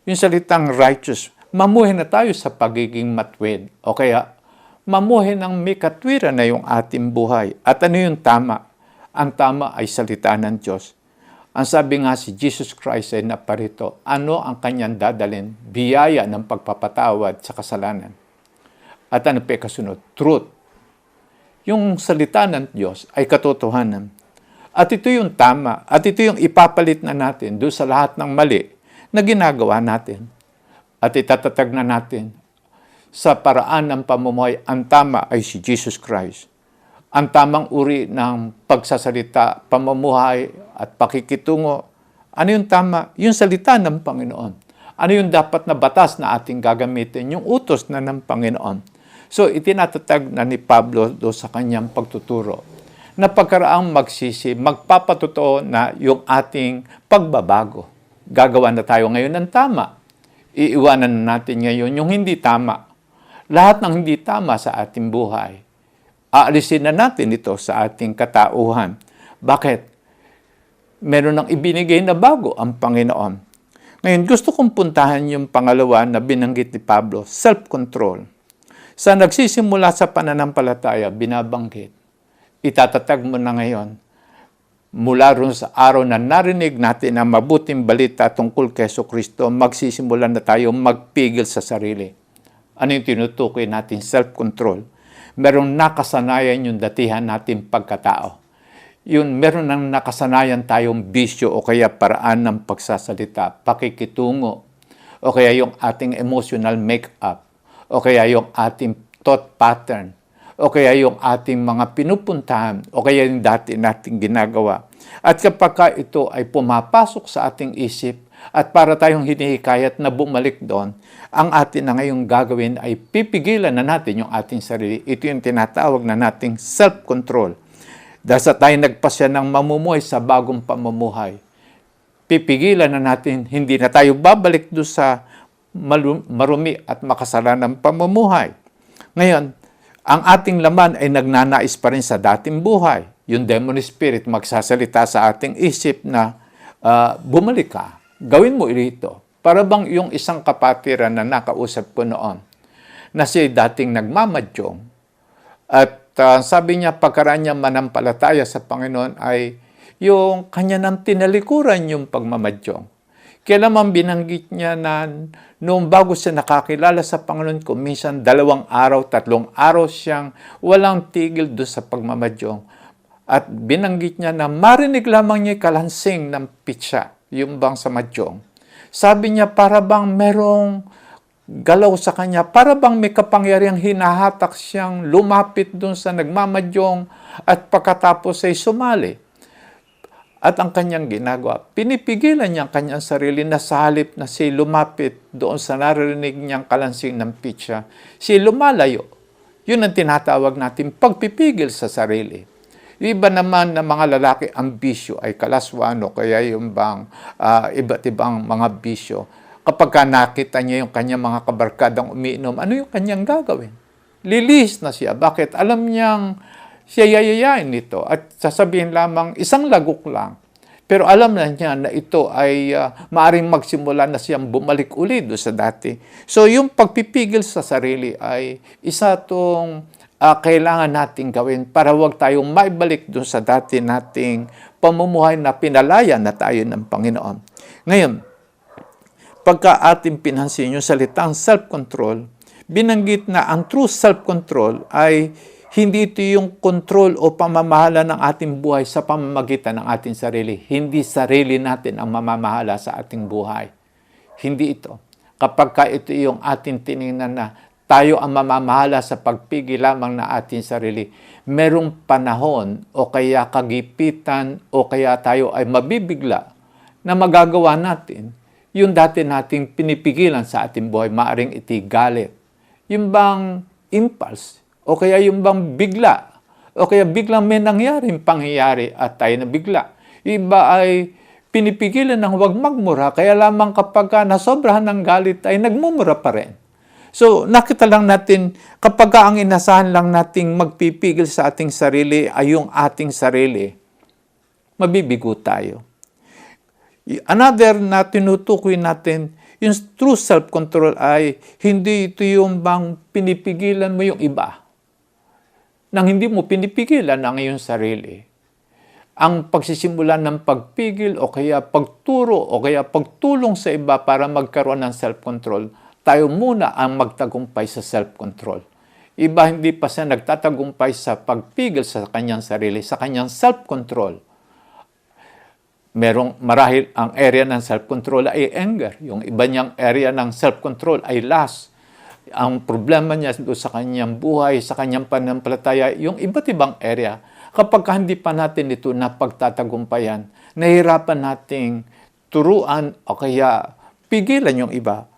Yung salitang righteous. Mamuhay na tayo sa pagiging matwid. O kaya, mamuhay ng may katwiran na yung ating buhay. At ano yung tama? Ang tama ay salita ng Diyos. Ang sabi nga si Jesus Christ ay naparito, ano ang kanyang dadalhin? Biyaya ng pagpapatawad sa kasalanan. At ano pa kasunod? Truth. Yung salita ng Diyos ay katotohanan. At ito yung tama. At ito yung ipapalit na natin doon sa lahat ng mali na ginagawa natin. At itatatag na natin sa paraan ng pamumuhay, ang tama ay si Jesus Christ. Ang tamang uri ng pagsasalita, pamumuhay at pakikitungo. Ano yung tama? Yung salita ng Panginoon. Ano yung dapat na batas na ating gagamitin? Yung utos na ng Panginoon. So, itinatatag na ni Pablo do sa kanyang pagtuturo na pagkaraang magsisi, magpapatotoo na yung ating pagbabago. Gagawa na tayo ngayon ng tama. Iiwanan na natin ngayon yung hindi tama. Lahat ng hindi tama sa ating buhay. Aalisin na natin ito sa ating katauhan. Bakit? Meron nang ibinigay na bago ang Panginoon. Ngayon, gusto kong puntahan yung pangalawa na binanggit ni Pablo, self-control. Sa nagsisimula sa pananampalataya, binabanggit. Itatatag mo na ngayon. mula ron sa araw na narinig natin ang mabuting balita tungkol kay Jesucristo, magsisimula na tayo magpigil sa sarili. Ano yung tinutukoy natin? Self-control. Merong nakasanayan yung datihan natin pagkatao. Yun, meron nang nakasanayan tayong bisyo o kaya paraan ng pagsasalita, pakikitungo, o kaya yung ating emotional make-up, o kaya yung ating thought pattern, o kaya yung ating mga pinupuntahan, o kaya yung dati nating ginagawa. At kapag ito ay pumapasok sa ating isip, at para tayong hinihikayat na bumalik doon, ang atin na ngayong gagawin ay pipigilan na natin yung ating sarili. Ito yung tinatawag na nating self-control. Dahil sa tayo nagpasya ng mamumuhay sa bagong pamumuhay, pipigilan na natin, hindi na tayo babalik doon sa marumi at makasalanang pamumuhay. Ngayon, ang ating laman ay nagnanais pa rin sa dating buhay. Yung demon spirit magsasalita sa ating isip na bumalik ka, gawin mo ito. Para bang yung isang kapatiran na nakausap ko noon, na siya dating nagmamadyong, at sabi niya, pagkaraan niya manampalataya sa Panginoon ay yung kanya nang tinalikuran yung pagmamadyong. Kaya naman binanggit niya na noong bago siya nakakilala sa Panginoon ko, minsan 2 araw, 3 araw siyang walang tigil doon sa pagmamadyong. At binanggit niya na marinig lamang niya kalansing ng pitsa, yung bang sa madyong. Sabi niya, para bang merong galaw sa kanya, para bang may kapangyarihang hinahatak siyang lumapit doon sa nagmamadyong at pagkatapos ay sumali. At ang kanyang ginagawa, pinipigilan niya ang kanyang sarili na sa halip na si lumapit doon sa naririnig niyang kalansing ng pitsa, si lumalayo. Yun ang tinatawag natin pagpipigil sa sarili. Iba naman na mga lalaki, ang bisyo ay kalaswano, kaya yung bang iba't ibang mga bisyo. Kapag nakita niya yung kanyang mga kabarkadang umiinom, ano yung kanyang gagawin? Lilis na siya. Bakit? Alam niyang siya yayayain nito at sasabihin lamang isang lagok lang. Pero alam na niya na ito ay maaring magsimula na siyang bumalik ulit sa dati. So yung pagpipigil sa sarili ay isa itong kailangan nating gawin para wag tayong maibalik doon sa dati nating pamumuhay na pinalaya na tayo ng Panginoon. Ngayon, pagka ating pinansin yung salitang self-control, binanggit na ang true self-control ay hindi ito yung control o pamamahala ng ating buhay sa pamamagitan ng ating sarili. Hindi sarili natin ang mamamahala sa ating buhay. Hindi ito. Kapag ito yung ating tinignan na tayo ang mamamahala sa pagpigil lamang na ating sarili, merong panahon o kaya kagipitan o kaya tayo ay mabibigla na magagawa natin yung dati nating pinipigilan sa ating buhay, maaring iti galit. Yung bang impulse, o kaya yung bang bigla, o kaya biglang may nangyaring pangyayari at tayo na bigla. Iba ay pinipigilan ng huwag magmura, kaya lamang kapag nasobrahan ng galit ay nagmumura pa rin. So nakita lang natin, kapag ang inasahan lang nating magpipigil sa ating sarili ay yung ating sarili, mabibigo tayo. Another na tinutukoy natin, yung true self-control ay hindi ito yung bang pinipigilan mo yung iba. Nang hindi mo pinipigilan ang iyong sarili. Ang pagsisimula ng pagpigil o kaya pagturo o kaya pagtulong sa iba para magkaroon ng self-control, tayo muna ang magtagumpay sa self-control. Iba hindi pa siya nagtatagumpay sa pagpigil sa kanyang sarili, sa kanyang self-control. Marahil ang area ng self-control ay anger. Yung iba niyang area ng self-control ay lust. Ang problema niya sa kanyang buhay, sa kanyang pananampalataya, yung iba't ibang area. Kapag hindi pa natin ito napagtatagumpayan, nahihirapan nating turuan o kaya pigilan yung iba.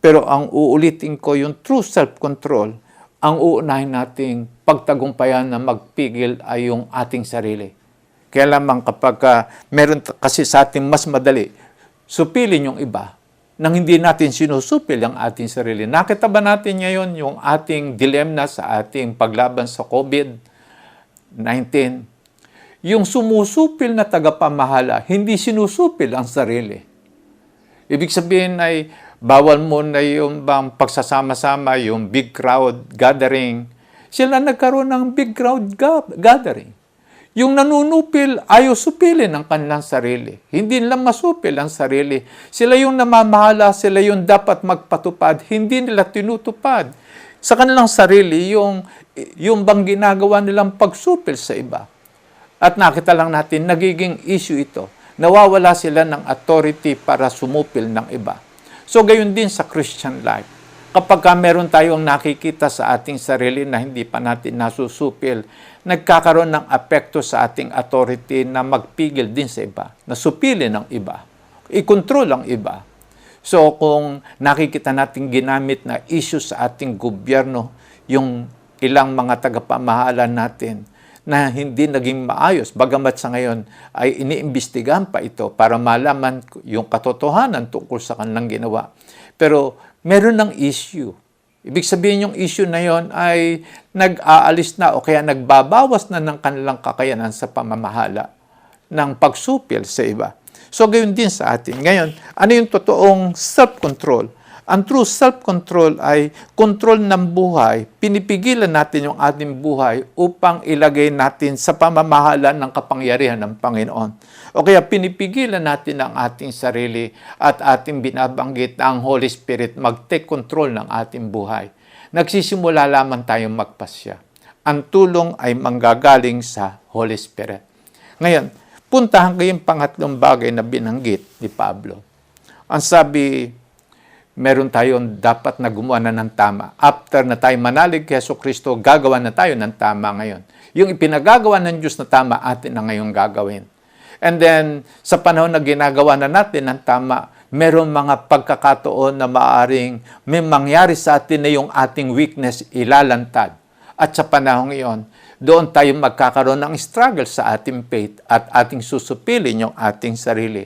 Pero ang uulitin ko, yung true self-control, ang uunahin nating pagtagumpayan na magpigil ay yung ating sarili. Kaya lamang kapag meron kasi sa ating mas madali, supilin yung iba, nang hindi natin sinusupil ang ating sarili. Nakita ba natin ngayon yung ating dilemma sa ating paglaban sa COVID-19? Yung sumusupil na tagapamahala, hindi sinusupil ang sarili. Ibig sabihin ay bawal mo na yung bang pagsasama-sama, yung big crowd gathering. Sila nagkaroon ng big crowd gathering. Yung nanunupil, ayaw supilin ang kanilang sarili. Hindi nila masupil ang sarili. Sila yung namamahala, sila yung dapat magpatupad. Hindi nila tinutupad sa kanilang sarili yung bang ginagawa nilang pagsupil sa iba. At nakita lang natin, nagiging issue ito. Nawawala sila ng authority para sumupil ng iba. So, gayon din sa Christian life. Kapag meron tayong nakikita sa ating sarili na hindi pa natin nasusupil, nagkakaroon ng apekto sa ating authority na magpigil din sa iba, na supilin ng iba, i-control ang iba. So kung nakikita natin ginamit na issue sa ating gobyerno, yung ilang mga tagapamahalan natin na hindi naging maayos, bagamat sa ngayon ay iniimbestigahan pa ito para malaman yung katotohanan tungkol sa kanilang ginawa. Pero meron ng issue. Ibig sabihin yung issue na yon ay nag-aalis na o kaya nagbabawas na ng kanilang kakayanan sa pamamahala ng pagsupil sa iba. So, gayon din sa atin. Ngayon, ano yung totoong self-control? Ang true self-control ay control ng buhay. Pinipigilan natin yung ating buhay upang ilagay natin sa pamamahala ng kapangyarihan ng Panginoon. O kaya pinipigilan natin ang ating sarili at ating binabanggit na ang Holy Spirit mag-take control ng ating buhay. Nagsisimula lamang tayong magpasya. Ang tulong ay manggagaling sa Holy Spirit. Ngayon, puntahan ko yung pangatlong bagay na binanggit ni Pablo. Ang sabi, meron tayong dapat na gumawa na ng tama. After na tayo manalig kay Jesucristo, gagawa na tayo ng tama ngayon. Yung ipinagagawa ng Diyos na tama, atin na ngayong gagawin. And then, sa panahon na ginagawa na natin ng tama, meron mga pagkakataon na maaring may mangyari sa atin na yung ating weakness ilalantad. At sa panahon iyon, doon tayo magkakaroon ng struggle sa ating faith at ating susupilin yung ating sarili.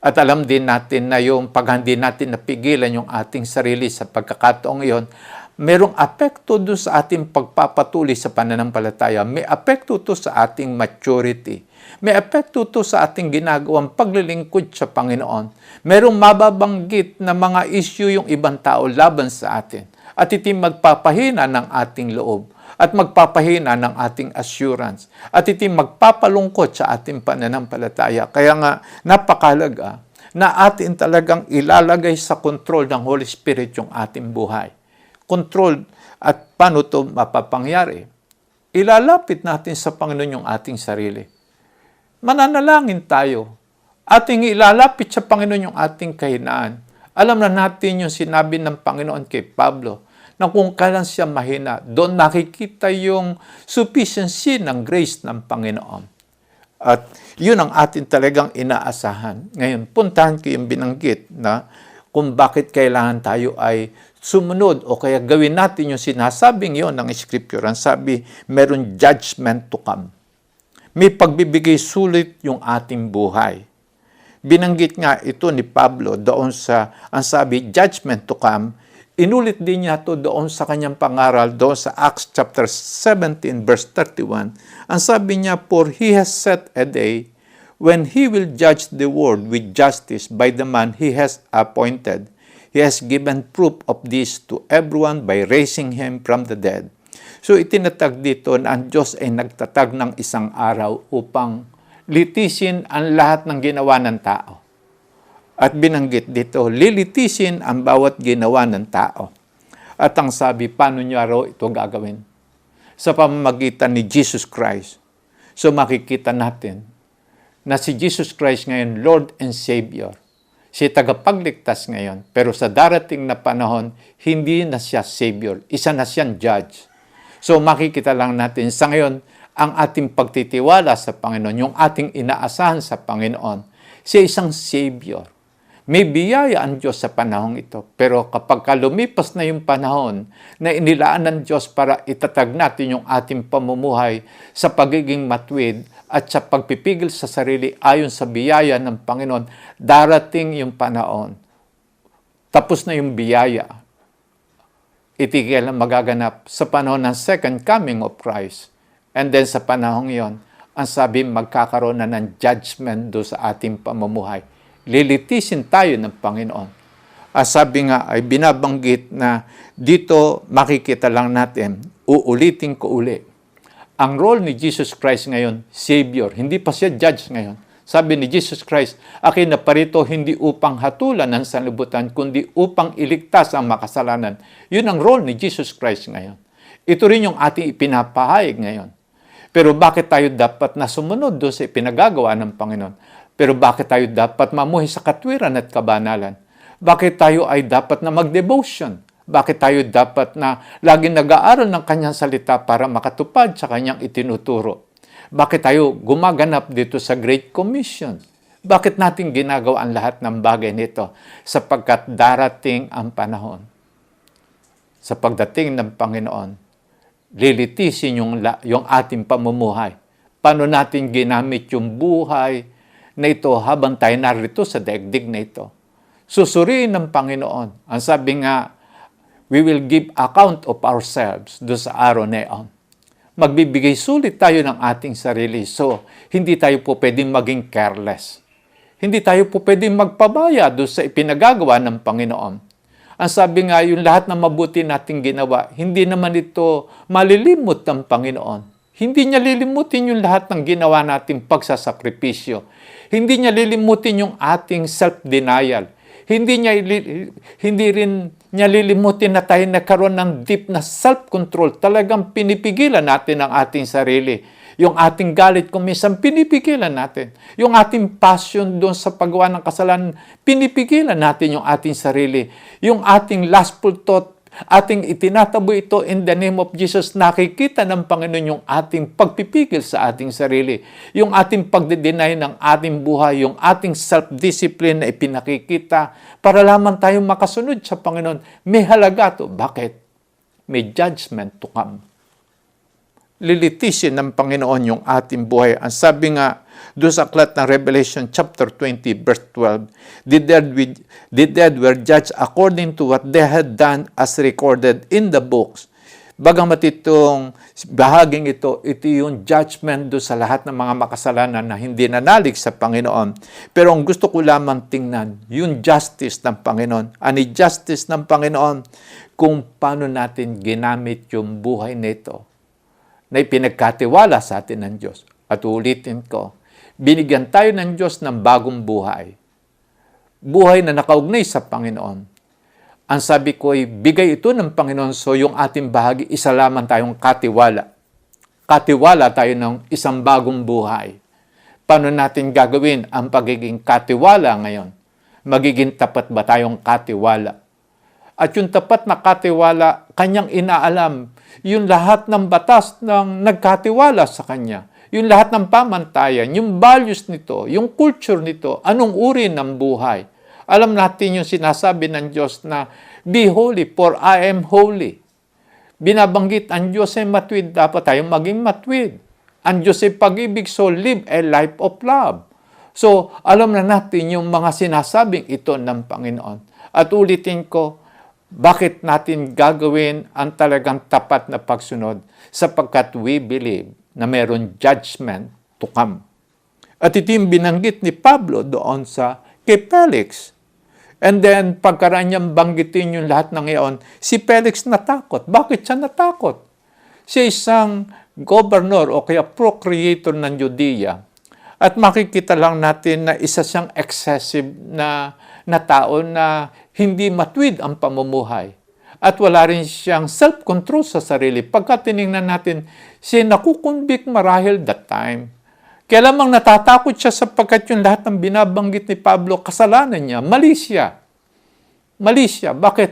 At alam din natin na yung pag hindi natin napigilan yung ating sarili sa pagkakataong iyon, merong apekto doon sa ating pagpapatuloy sa pananampalataya. May apekto to sa ating maturity. May apekto to sa ating ginagawang paglilingkod sa Panginoon. Merong mababanggit na mga issue yung ibang tao laban sa atin. At iti magpapahina ng ating loob. At magpapahina ng ating assurance. At iti magpapalungkot sa ating pananampalataya. Kaya nga, napakalaga na atin talagang ilalagay sa control ng Holy Spirit yung ating buhay. Control at paano ito mapapangyari? Ilalapit natin sa Panginoon yung ating sarili. Mananalangin tayo. Ating ilalapit sa Panginoon yung ating kahinaan. Alam na natin yung sinabi ng Panginoon kay Pablo, na kung kailan siya mahina, doon nakikita yung sufficiency ng grace ng Panginoon. At yun ang atin talagang inaasahan. Ngayon, puntahan ko yung binanggit na kung bakit kailangan tayo ay sumunod o kaya gawin natin yung sinasabing yon ng Scripture. Ang sabi, meron judgment to come. May pagbibigay sulit yung ating buhay. Binanggit nga ito ni Pablo doon sa, ang sabi, judgment to come. Inulit din niya ito doon sa kanyang pangaral, doon sa Acts chapter 17, verse 31. Ang sabi niya, for he has set a day when he will judge the world with justice by the man he has appointed. He has given proof of this to everyone by raising him from the dead. So itinatag dito na ang Diyos ay nagtatag ng isang araw upang litisin ang lahat ng ginawa ng tao. At binanggit dito, lilitisin ang bawat ginawa ng tao. At ang sabi, paano niya raw ito gagawin? Sa pamamagitan ni Jesus Christ. So makikita natin na si Jesus Christ ngayon, Lord and Savior. Siya tagapagligtas ngayon. Pero sa darating na panahon, hindi na siya Savior. Isa na siyang Judge. So makikita lang natin sa ngayon, ang ating pagtitiwala sa Panginoon, yung ating inaasahan sa Panginoon, siya isang Savior. May biyaya ang Diyos sa panahong ito. Pero kapag lumipas na yung panahon na inilaan ng Diyos para itatag natin yung ating pamumuhay sa pagiging matuwid at sa pagpipigil sa sarili ayon sa biyaya ng Panginoon, darating yung panahon. Tapos na yung biyaya. Itigil ang magaganap sa panahon ng second coming of Christ. And then sa panahong yon, ang sabi magkakaroon na ng judgment do sa ating pamumuhay. Lilitisin tayo ng Panginoon. Sabi nga ay binabanggit na dito makikita lang natin, uulitin ko uli. Ang role ni Jesus Christ ngayon, Savior. Hindi pa siya judge ngayon. Sabi ni Jesus Christ, akin na parito hindi upang hatulan ng sanlibutan, kundi upang iligtas ang makasalanan. Yun ang role ni Jesus Christ ngayon. Ito rin yung ating ipinapahayag ngayon. Pero bakit tayo dapat na sumunod doon sa ipinagagawa ng Panginoon? Pero bakit tayo dapat mamuhay sa katwiran at kabanalan? Bakit tayo ay dapat na mag-devotion? Bakit tayo dapat na laging nag-aaral ng kanyang salita para makatupad sa kanyang itinuturo? Bakit tayo gumaganap dito sa Great Commission? Bakit natin ginagawa ang lahat ng bagay nito? Sapagkat darating ang panahon. Sa pagdating ng Panginoon, lilitisin yung ating pamumuhay. Paano natin ginamit yung buhay na ito habang tayo narito sa daigdig na ito? Susuriin ng Panginoon. Ang sabi nga, we will give account of ourselves doon sa araw na iyon. Magbibigay sulit tayo ng ating sarili. So, hindi tayo po pwedeng maging careless. Hindi tayo po pwedeng magpabaya doon sa ipinagagawa ng Panginoon. Ang sabi nga, yung lahat ng mabuti nating ginawa, hindi naman ito malilimot ng Panginoon. Hindi niya lilimutin yung lahat ng ginawa nating pagsasakripisyo. Hindi niya lilimutin yung ating self-denial. Hindi rin niya lilimutin na tayo nagkaroon ng deep na self-control. Talagang pinipigilan natin ang ating sarili. Yung ating galit kung minsan pinipigilan natin. Yung ating passion doon sa paggawa ng kasalanan, pinipigilan natin yung ating sarili. Yung ating lustful thought, ating itinatabo ito in the name of Jesus. Nakikita ng Panginoon yung ating pagpipigil sa ating sarili. Yung ating pagde-deny ng ating buhay, yung ating self-discipline na ipinakikita para lamang tayong makasunod sa Panginoon. May halaga to. Bakit? May judgment to come. Lilitisin ng Panginoon yung ating buhay. Ang sabi nga doon sa aklat ng Revelation chapter 20 verse 12, the dead were judged according to what they had done as recorded in the books. Bagamat itong bahaging ito yung judgment doon sa lahat ng mga makasalanan na hindi nanalig sa Panginoon. Pero ang gusto ko lamang tingnan, yung justice ng Panginoon. Ani justice ng Panginoon kung paano natin ginamit yung buhay nito na ipinagkatiwala sa atin ng Diyos. At ulitin ko, binigyan tayo ng Diyos ng bagong buhay. Buhay na nakaugnay sa Panginoon. Ang sabi ko ay bigay ito ng Panginoon, so yung ating bahagi, isa lamang tayong katiwala. Katiwala tayo ng isang bagong buhay. Paano natin gagawin ang pagiging katiwala ngayon? Magiging tapat ba tayong katiwala? At yung tapat na katiwala, kanyang inaalam yung lahat ng batas ng nagkatiwala sa kanya. Yung lahat ng pamantayan, yung values nito, yung culture nito, anong uri ng buhay. Alam natin yung sinasabi ng Diyos na, be holy for I am holy. Binabanggit ang Diyos ay matwid, dapat tayong maging matwid. Ang Diyos ay pag-ibig, so live a life of love. So, alam na natin yung mga sinasabing ito ng Panginoon. At ulitin ko, bakit natin gagawin ang talagang tapat na pagsunod? Sapagkat we believe na mayroon judgment to come. At ito yung binanggit ni Pablo doon sa kay Felix. And then, pagkaraan niyang banggitin yung lahat ng iyon, si Felix natakot. Bakit siya natakot? Siya isang governor o kaya procreator ng Judea. At makikita lang natin na isa siyang excessive na tao na hindi matwid ang pamumuhay. At wala rin siyang self-control sa sarili. Pagka tinignan natin, siya nakukonvict marahil that time. Kaya lamang natatakot siya sapagkat yung lahat ng binabanggit ni Pablo, kasalanan niya, mali siya. Mali siya. Bakit?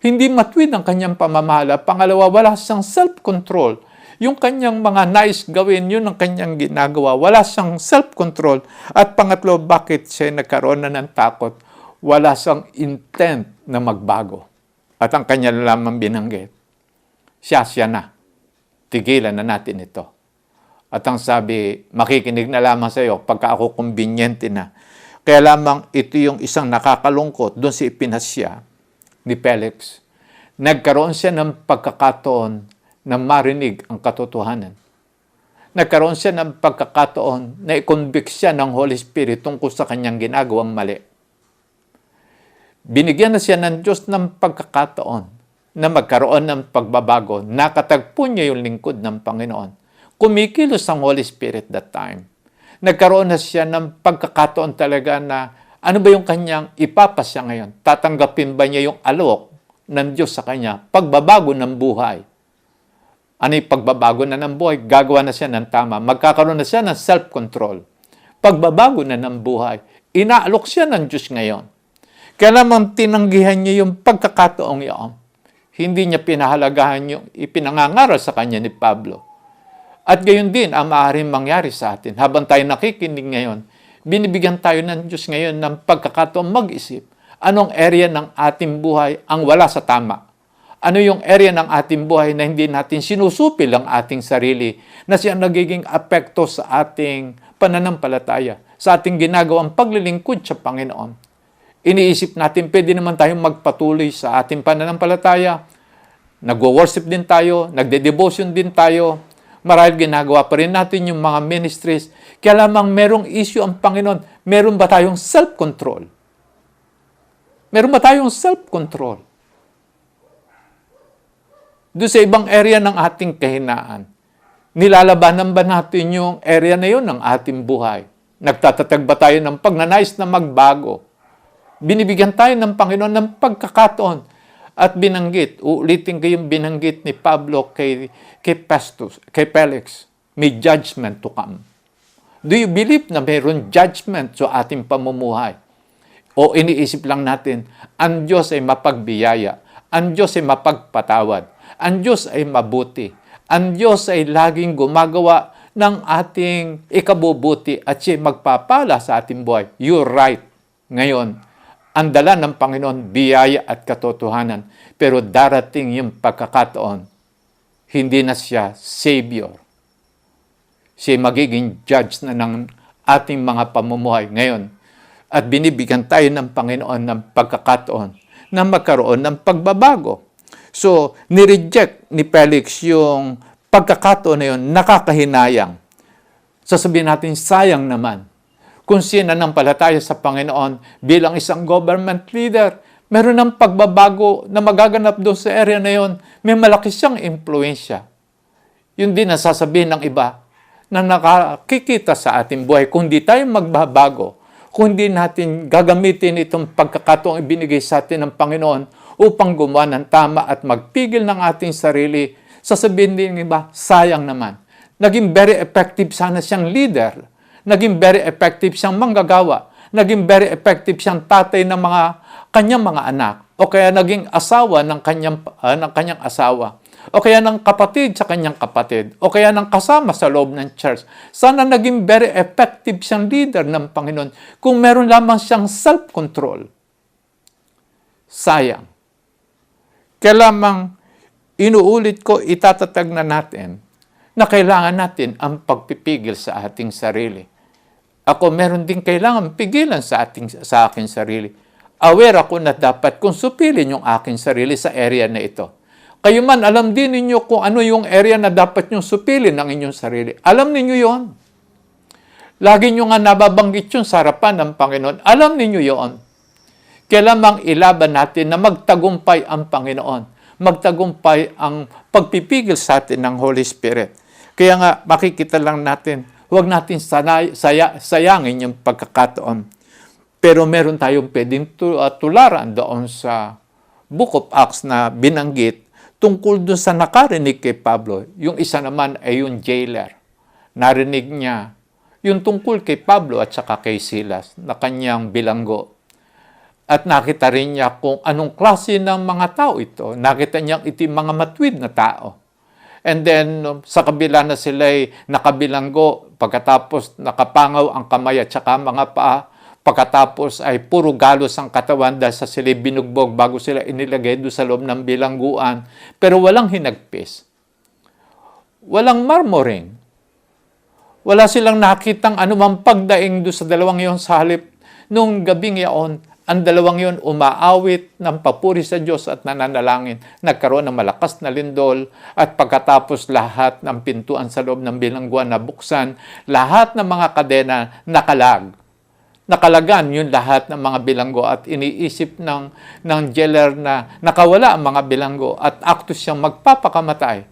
Hindi matwid ang kanyang pamamahala. Pangalawa, wala siyang self-control. Yung kanyang mga nice gawin, yun ang kanyang ginagawa. Wala siyang self-control. At pangatlo, bakit siya nagkaroon na ng takot? Wala siyang intent na magbago. At ang kanya lamang binanggit, siya na. Tigilan na natin ito. At ang sabi, makikinig na lamang sa iyo pagka ako kumbinyente na. Kaya lamang ito yung isang nakakalungkot doon si ipinasya ni Felix. Nagkaroon siya ng pagkakataon na marinig ang katotohanan. Nagkaroon siya ng pagkakataon na i-convict siya ng Holy Spirit tungkol sa kanyang ginagawang mali. Binigyan na siya ng Diyos ng pagkakataon na magkaroon ng pagbabago. Nakatagpo niya yung lingkod ng Panginoon. kumikilos ang Holy Spirit that time. Nagkaroon na siya ng pagkakataon talaga na ano ba yung kanyang ipapasya ngayon? Tatanggapin ba niya yung alok ng Diyos sa kanya? Pagbabago ng buhay. Ano yung pagbabago na ng buhay? Gagawa na siya ng tama. Magkakaroon na siya ng self-control. Pagbabago na ng buhay. Inaalok siya ng Diyos ngayon. Kaya naman tinanggihan niya yung pagkakataong iyon. Hindi niya pinahalagahan yung ipinangangaral sa kanya ni Pablo. At gayon din ang maaaring mangyari sa atin. Habang tayo nakikinig ngayon, binibigyan tayo ng Diyos ngayon ng pagkakataong mag-isip. Anong area ng ating buhay ang wala sa tama? Ano yung area ng ating buhay na hindi natin sinusupil ang ating sarili na siya nagiging apekto sa ating pananampalataya, sa ating ginagawang paglilingkod sa Panginoon? Iniisip natin, pwede naman tayong magpatuloy sa ating pananampalataya. Nagwo-worship din tayo, nagde-devotion din tayo. Marahil ginagawa pa rin natin yung mga ministries. Kaya lamang merong issue ang Panginoon. Meron ba tayong self-control? Meron ba tayong self-control? Doon sa ibang area ng ating kahinaan, nilalabanan ba natin yung area na yun ng ating buhay? Nagtatatag ba tayo ng pagnanais na magbago? Binibigyan tayo ng Panginoon ng pagkakataon at binanggit. Uulitin ko yung binanggit ni Pablo kay Felix. May judgment to come. Do you believe na mayroon judgment sa ating pamumuhay? O iniisip lang natin, ang Diyos ay mapagbiyaya, ang Diyos ay mapagpatawad, ang Diyos ay mabuti, ang Diyos ay laging gumagawa ng ating ikabubuti at siya magpapala sa ating buhay. You're right. Ngayon, ang dala ng Panginoon, biyaya at katotohanan. Pero darating yung pagkakataon, hindi na siya Savior. Siya magiging judge na ng ating mga pamumuhay ngayon. At binibigyan tayo ng Panginoon ng pagkakataon na magkaroon ng pagbabago. So, nireject ni Felix yung pagkakataon na yun, nakakahinayang. Sasabihin natin, sayang naman. Kung sinanampalataya sa Panginoon bilang isang government leader, meron ng pagbabago na magaganap doon sa area na yon, may malaki siyang impluensya. Yun din ang sasabihin ng iba na nakakikita sa ating buhay. Kung di tayo magbabago, kung di natin gagamitin itong pagkakataong ibinigay sa atin ng Panginoon upang gumawa ng tama at magpigil ng ating sarili, sasabihin din ng iba, sayang naman. Naging very effective sana siyang leader. Naging very effective siyang manggagawa. Naging very effective siyang tatay ng kanyang mga anak. O kaya naging asawa ng kanyang asawa. O kaya ng kapatid sa kanyang kapatid. O kaya ng kasama sa loob ng church. Sana naging very effective siyang leader ng Panginoon kung meron lamang siyang self-control. Sayang. Kaya lamang inuulit ko, itatatag na natin na kailangan natin ang pagpipigil sa ating sarili. Ako meron din kailangan pigilan sa aking sarili. Aware ako na dapat kong supilin yung aking sarili sa area na ito. Kayo man, alam din ninyo kung ano yung area na dapat nyong supilin ng inyong sarili. Alam ninyo yon. Lagi nyo nga nababanggit yung sa harapan ng Panginoon. Alam ninyo yon. Kailangang ilaban natin na magtagumpay ang Panginoon. Magtagumpay ang pagpipigil sa atin ng Holy Spirit. Kaya nga, makikita lang natin, huwag natin sayangin yung pagkakataon. Pero meron tayong pwedeng tularan doon sa Book of Acts na binanggit tungkol doon sa nakarinig kay Pablo. Yung isa naman ay yung jailer. Narinig niya yung tungkol kay Pablo at saka kay Silas na kanyang bilanggo. At nakita rin niya kung anong klase ng mga tao ito. Nakita niya mga matwid na tao. And then, sa kabila na sila'y nakabilanggo, pagkatapos nakapangaw ang kamay at saka mga paa, pagkatapos ay puro galos ang katawan dahil sa sila'y binugbog bago sila inilagay doon sa loob ng bilangguan. Pero walang hinagpis. Walang murmuring. Wala silang nakitang anumang pagdaing doon sa dalawang iyon sa halip. Nung gabing iyon, ang dalawang yon umaawit ng papuri sa Diyos at nananalangin. Nagkaroon ng malakas na lindol at pagkatapos lahat ng pintuan sa loob ng bilangguan nabuksan, lahat ng mga kadena nakalagan yung lahat ng mga bilanggo at iniisip ng jailer na nakawala ang mga bilanggo at akto siyang magpapakamatay.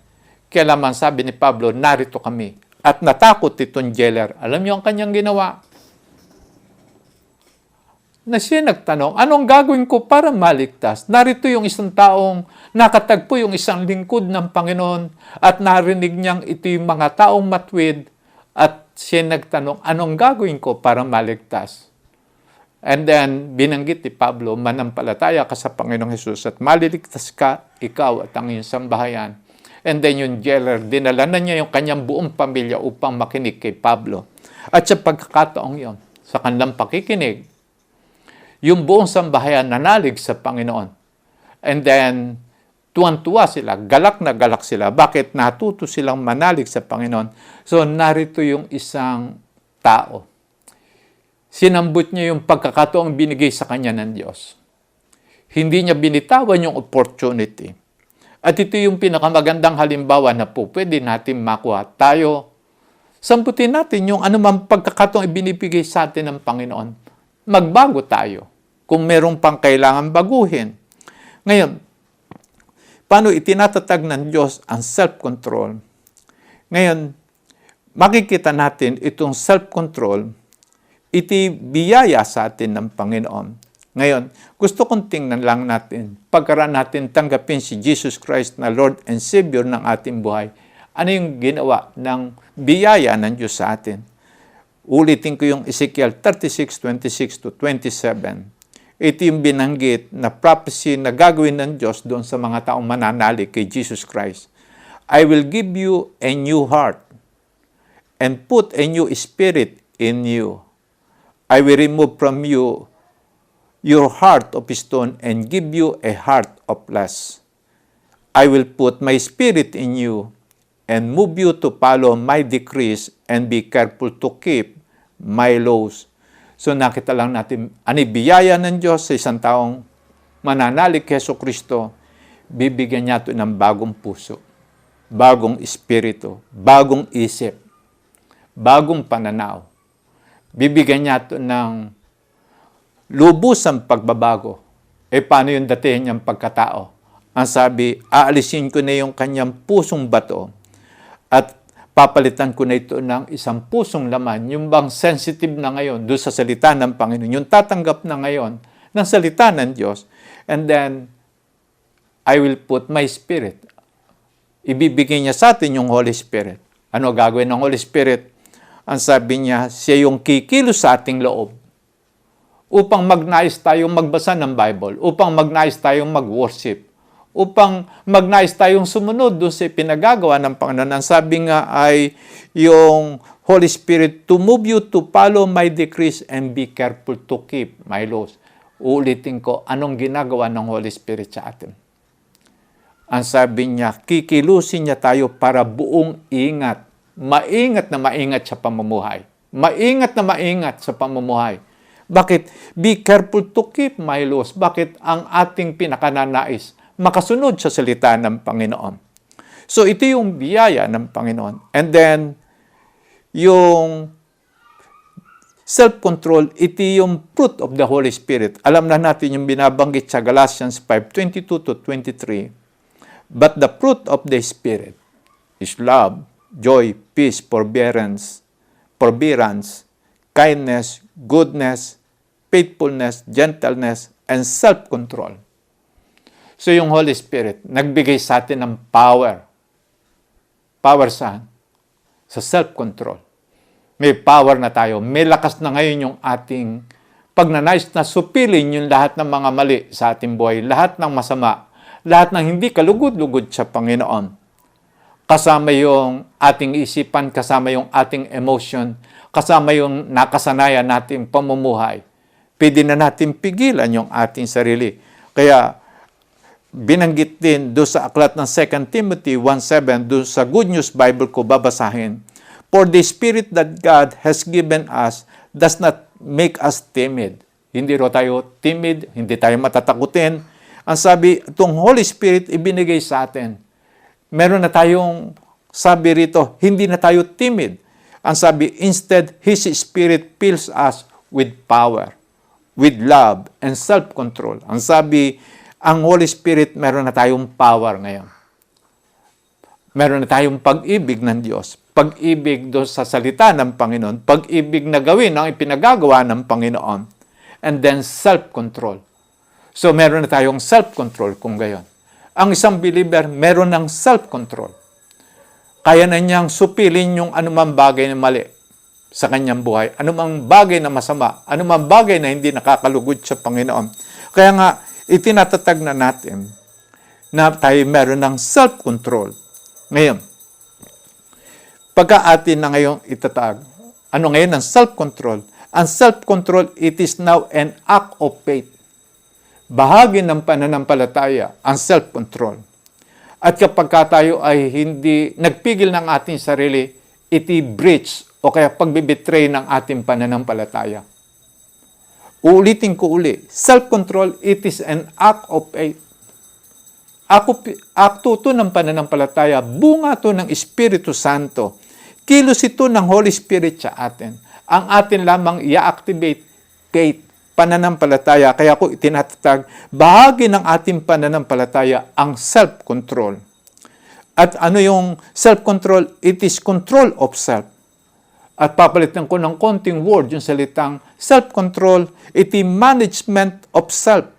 Kaya lamang sabi ni Pablo, narito kami. At natakot itong jailer. Alam niyo ang kanyang ginawa? Na siya nagtanong, anong gagawin ko para maligtas? Narito yung isang taong nakatagpo yung isang lingkod ng Panginoon at narinig niyang ito yung mga taong matwid at siya nagtanong, anong gagawin ko para maligtas? And then, binanggit ni Pablo, manampalataya ka sa Panginoong Hesus at maliligtas ka, ikaw at ang iyong sambahayan. And then yung jailer, dinala na niya yung kanyang buong pamilya upang makinig kay Pablo. At sa pagkakataong yon, sa kanilang pakikinig, yung buong sambahayan nanalig sa Panginoon. And then, tuwan-tuwa sila, galak na galak sila. Bakit? Natuto silang manalig sa Panginoon. So, narito yung isang tao. Sinambut niya yung pagkakataong binigay sa kanya ng Diyos. Hindi niya binitawan yung opportunity. At ito yung pinakamagandang halimbawa na po pwede natin makuha. Tayo, samputin natin yung anumang pagkakataong ibinibigay sa atin ng Panginoon. Magbago tayo kung merong pang kailangan baguhin. Ngayon, paano itinatatag ng Diyos ang self-control? Ngayon, makikita natin itong self-control, iti biyaya sa atin ng Panginoon. Ngayon, gusto kong tingnan lang natin, pagkaraan natin tanggapin si Jesus Christ na Lord and Savior ng ating buhay, ano yung ginawa ng biyaya ng Diyos sa atin? Ulitin ko yung Ezekiel 36:26-27. Ito yung binanggit na prophecy na gagawin ng Diyos doon sa mga taong mananalig kay Jesus Christ. I will give you a new heart and put a new spirit in you. I will remove from you your heart of stone and give you a heart of flesh. I will put my spirit in you and move you to follow my decrees and be careful to keep my laws. So nakita lang natin, biyaya ng Diyos sa isang taong mananalig kay Jesucristo, bibigyan niya ito ng bagong puso, bagong espiritu, bagong isip, bagong pananaw. Bibigyan niya ito ng lubusang pagbabago. Paano yung dating niyang pagkatao? Ang sabi, aalisin ko na yung kanyang pusong bato at papalitan ko na ito ng isang pusong laman, yung bang sensitive na ngayon doon sa salita ng Panginoon, yung tatanggap na ngayon ng salita ng Diyos, and then, I will put my spirit. Ibibigay niya sa atin yung Holy Spirit. Ano gagawin ng Holy Spirit? Ang sabi niya, siya yung kikilos sa ating loob upang magnais tayong magbasa ng Bible, upang magnais tayong mag-worship, upang magnais tayong sumunod doon sa pinagagawa ng Panginoon. Ang sabi nga ay yung Holy Spirit to move you to follow my decrees and be careful to keep my laws. Uulitin ko, anong ginagawa ng Holy Spirit sa atin? Ang sabi niya, kikilusin niya tayo para buong ingat. Maingat na maingat sa pamumuhay. Maingat na maingat sa pamumuhay. Bakit? Be careful to keep my laws. Bakit? Ang ating pinakananais makasunod sa salita ng Panginoon. So, ito yung biyaya ng Panginoon. And then, yung self-control, ito yung fruit of the Holy Spirit. Alam na natin yung binabanggit sa Galatians 5:22-23. But the fruit of the Spirit is love, joy, peace, forbearance, kindness, goodness, faithfulness, gentleness, and self-control. So yung Holy Spirit, nagbigay sa atin ng power. Power saan? Sa self-control. May power na tayo. May lakas na ngayon yung ating pagnanais na supilin yung lahat ng mga mali sa ating buhay. Lahat ng masama. Lahat ng hindi kalugod-lugod sa Panginoon. Kasama yung ating isipan, kasama yung ating emotion, kasama yung nakasanayan nating pamumuhay. Pwede na natin pigilan yung ating sarili. Kaya, binanggit din doon sa aklat ng 2 Timothy 1:7, doon sa Good News Bible ko babasahin. For the Spirit that God has given us does not make us timid. Hindi ro tayo timid, hindi tayo matatakutin. Ang sabi, itong Holy Spirit ibinigay sa atin. Meron na tayong sabi rito, hindi na tayo timid. Ang sabi, instead, His Spirit fills us with power, with love, and self-control. Ang sabi, ang Holy Spirit, meron na tayong power ngayon. Meron na tayong pag-ibig ng Diyos. Pag-ibig doon sa salita ng Panginoon. Pag-ibig na gawin ang ipinagagawa ng Panginoon. And then self-control. So meron na tayong self-control kung gayon. Ang isang believer, meron ng self-control. Kaya na niyang supilin yung anumang bagay na mali sa kanyang buhay. Anumang bagay na masama. Anumang bagay na hindi nakakalugod sa Panginoon. Kaya nga, itinatatag na natin na tayo meron ng self-control. Ngayon, pagka atin na ngayong itatag, ano ngayon ang self-control? Ang self-control, it is now an act of faith. Bahagi ng pananampalataya, ang self-control. At kapag tayo ay hindi nagpigil ng ating sarili, iti breach o kaya pagbibitray ng ating pananampalataya. Uulitin ko uli, self-control, it is an act of faith. Akto ito ng pananampalataya, bunga ito ng Espiritu Santo. Kilos ito ng Holy Spirit sa atin. Ang atin lamang i-activate faith, pananampalataya. Kaya ko itinatatag, bahagi ng ating pananampalataya ang self-control. At ano yung self-control? It is control of self. At papalitan ko ng konting word yung salitang self-control, it is management of self.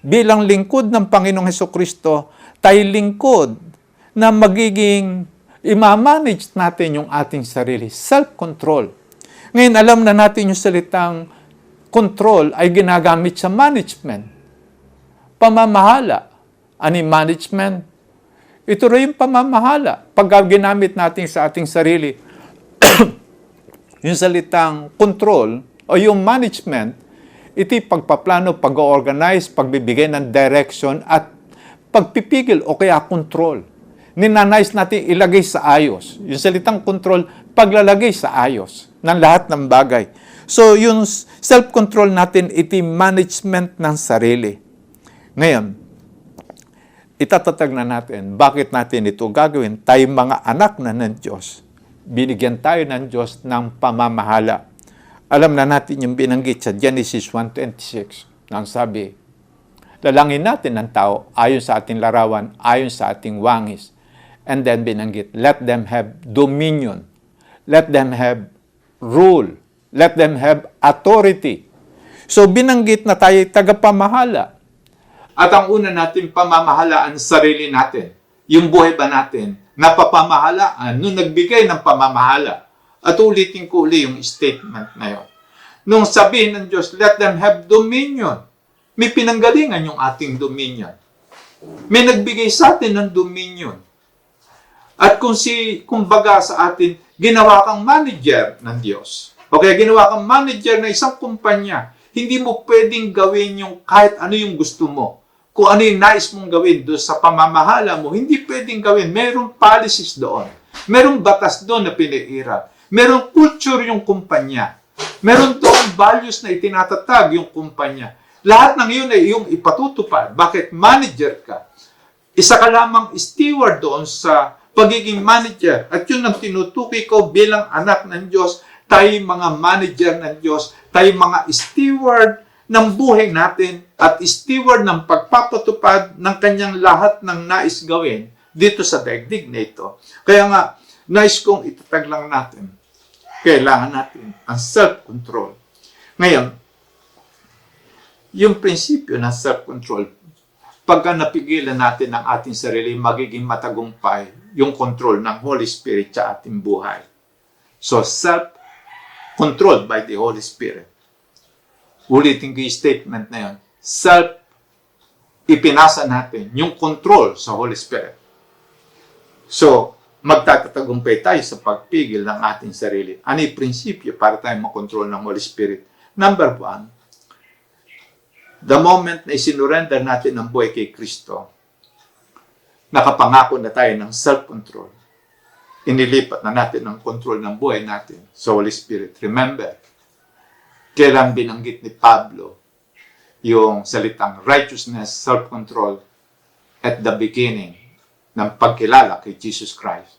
Bilang lingkod ng Panginoong Hesukristo, tayo lingkod na magiging i-manage natin yung ating sarili. Self-control. Ngayon, alam na natin yung salitang control ay ginagamit sa management. Pamamahala. Ano yung management? Ito rin yung pamamahala. Pag ginamit natin sa ating sarili, yung salitang control o yung management, ito yung pagpaplano, pag-organize, pagbibigay ng direction at pagpipigil o kaya control. Ninanais natin ilagay sa ayos. Yung salitang control, paglalagay sa ayos ng lahat ng bagay. So, yung self-control natin, ito yung management ng sarili. Ngayon, itatatag na natin, bakit natin ito gagawin? Tayo mga anak na ng Diyos. Binigyan tayo ng Diyos ng pamamahala. Alam na natin yung binanggit sa Genesis 1:26 nang sabi, lalangin natin ng tao ayon sa ating larawan, ayon sa ating wangis. And then binanggit, let them have dominion. Let them have rule. Let them have authority. So binanggit na tayo tagapamahala. At ang una natin pamamahalaan sarili natin. Yung buhay ba natin? Napapamahalaan nung nagbigay ng pamamahala. At ulitin ko uli yung statement na yun. Nung sabihin ng Diyos, let them have dominion. May pinanggalingan yung ating dominion. May nagbigay sa atin ng dominion. At kung baga sa atin, ginawa kang manager ng Diyos. O kaya ginawa kang manager ng isang kumpanya, hindi mo pwedeng gawin yung kahit ano yung gusto mo. Kung ano yung nais mong gawin doon sa pamamahala mo, hindi pwedeng gawin. Merong policies doon. Merong batas doon na piniira. Merong culture yung kumpanya. Meron doon values na itinatatag yung kumpanya. Lahat ng yun ay iyong ipatutupad. Bakit? Manager ka. Isa ka lamang steward doon sa pagiging manager. At yun ang tinutukoy ko bilang anak ng Diyos. Tayo mga manager ng Diyos. Tayo mga steward ng buhay natin at steward ng pagpapatupad ng kanyang lahat ng nais gawin dito sa daigdig na ito. Kaya nga, nais kong itatag lang natin. Kailangan natin ang self-control. Ngayon, yung prinsipyo ng self-control, pagka napigilan natin ang ating sarili, magiging matagumpay yung control ng Holy Spirit sa ating buhay. So, self-controlled by the Holy Spirit. Ulitin ko yung statement na yun. Ipinasa natin yung control sa Holy Spirit. So, magtatatagumpay tayo sa pagpigil ng ating sarili. Ano yung prinsipyo para tayo makontrol ng Holy Spirit? Number 1, the moment na isinurrender natin ang buhay kay Kristo, nakapangako na tayo ng self-control. Inilipat na natin ang control ng buhay natin sa Holy Spirit. Remember, kailan binanggit ni Pablo yung salitang righteousness, self-control at the beginning ng pagkilala kay Jesus Christ.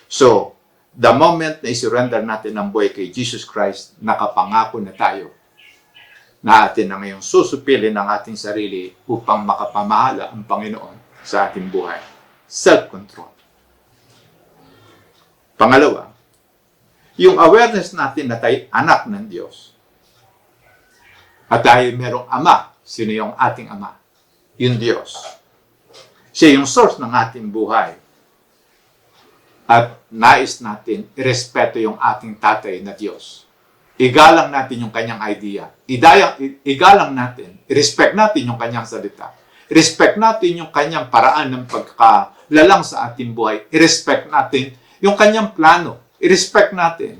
So, the moment na isurrender natin ang buhay kay Jesus Christ, nakapangako na tayo na atin na ngayong susupilin ang ating sarili upang makapamahala ang Panginoon sa ating buhay. Self-control. Pangalawa, yung awareness natin na tayo anak ng Diyos. At tayo merong ama. Sino yung ating ama? Yung Diyos. Siya yung source ng ating buhay. At nais natin irespeto yung ating tatay na Diyos. Igalang natin yung kanyang idea. Igalang natin, irespect natin yung kanyang salita. Irespect natin yung kanyang paraan ng pagkakalalang sa ating buhay. Irespect natin yung kanyang plano. I-respect natin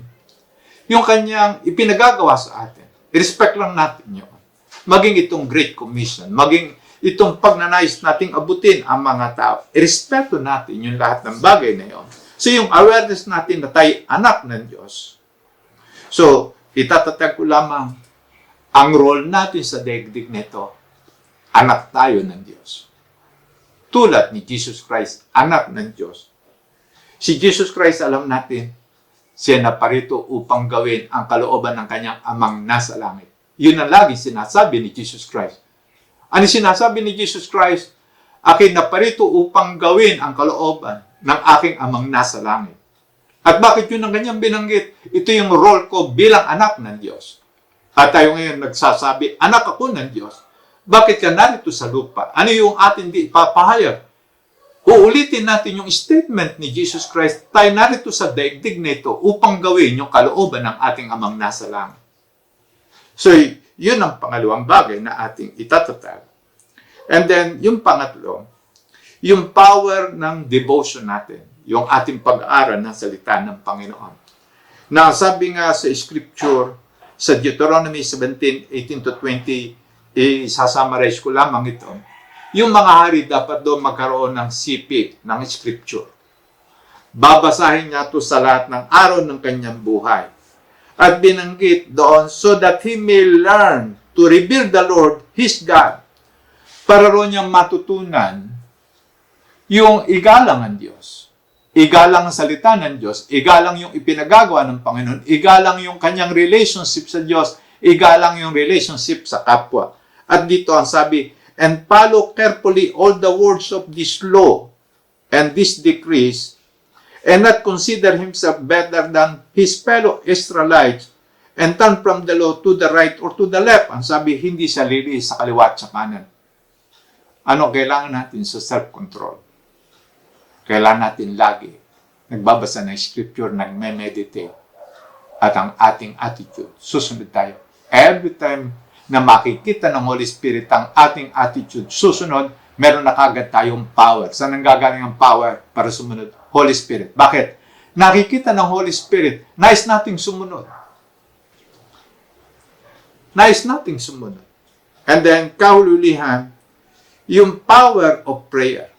yung kanyang ipinagagawa sa atin. I-respect lang natin yun. Maging itong Great Commission, maging itong pagnanais nating abutin ang mga tao. I-respeto natin yung lahat ng bagay na yun. So yung awareness natin na tayo anak ng Diyos. So, itatatag ko lamang ang role natin sa daigdig nito. Anak tayo ng Diyos. Tulad ni Jesus Christ, anak ng Diyos. Si Jesus Christ, alam natin, siya na parito upang gawin ang kalooban ng kanyang amang nasa langit. Yun ang lagi sinasabi ni Jesus Christ. Ano sinasabi ni Jesus Christ? Akin na parito upang gawin ang kalooban ng aking amang nasa langit. At bakit yun ang kanyang binanggit? Ito yung role ko bilang anak ng Diyos. At tayo ngayon nagsasabi, anak ako ng Diyos. Bakit ka narito sa lupa? Ano yung atin di ipapahayag? Uulitin natin yung statement ni Jesus Christ, tayo narito sa daigdig nito upang gawin yung kalooban ng ating amang nasa langit. So, yun ang pangalawang bagay na ating itatatag. And then, yung pangatlo, yung power ng devotion natin, yung ating pag-aaral ng salita ng Panginoon. Na sabi nga sa scripture, sa Deuteronomy 17:18-20, isasummarize ko lamang ito. Yung mga hari dapat doon magkaroon ng CP, ng scripture. Babasahin niya ito sa lahat ng araw ng kanyang buhay. At binanggit doon, so that he may learn to revere the Lord, his God. Para roon niyang matutunan yung igalang ang Diyos. Igalang ang salita ng Diyos. Igalang yung ipinagagawa ng Panginoon. Igalang yung kanyang relationship sa Diyos. Igalang yung relationship sa kapwa. At dito ang sabi, and follow carefully all the words of this law and these decrees, and not consider himself better than his fellow Israelites, and turn from the law to the right or to the left. Ang sabi, hindi siya liliis sa kaliwa at sa kanan. Ano kailangan natin sa self-control? Kailangan natin lagi nagbabasa ng scripture, nagme-meditate, at ang ating attitude, susunod tayo. Every time na makikita ng Holy Spirit ang ating attitude, susunod, meron na kagad tayong power. Saan nanggagaling ang power para sumunod? Holy Spirit. Bakit? Nakikita ng Holy Spirit, nais nating sumunod. Nais nating sumunod. And then, kahululihan, yung power of prayer.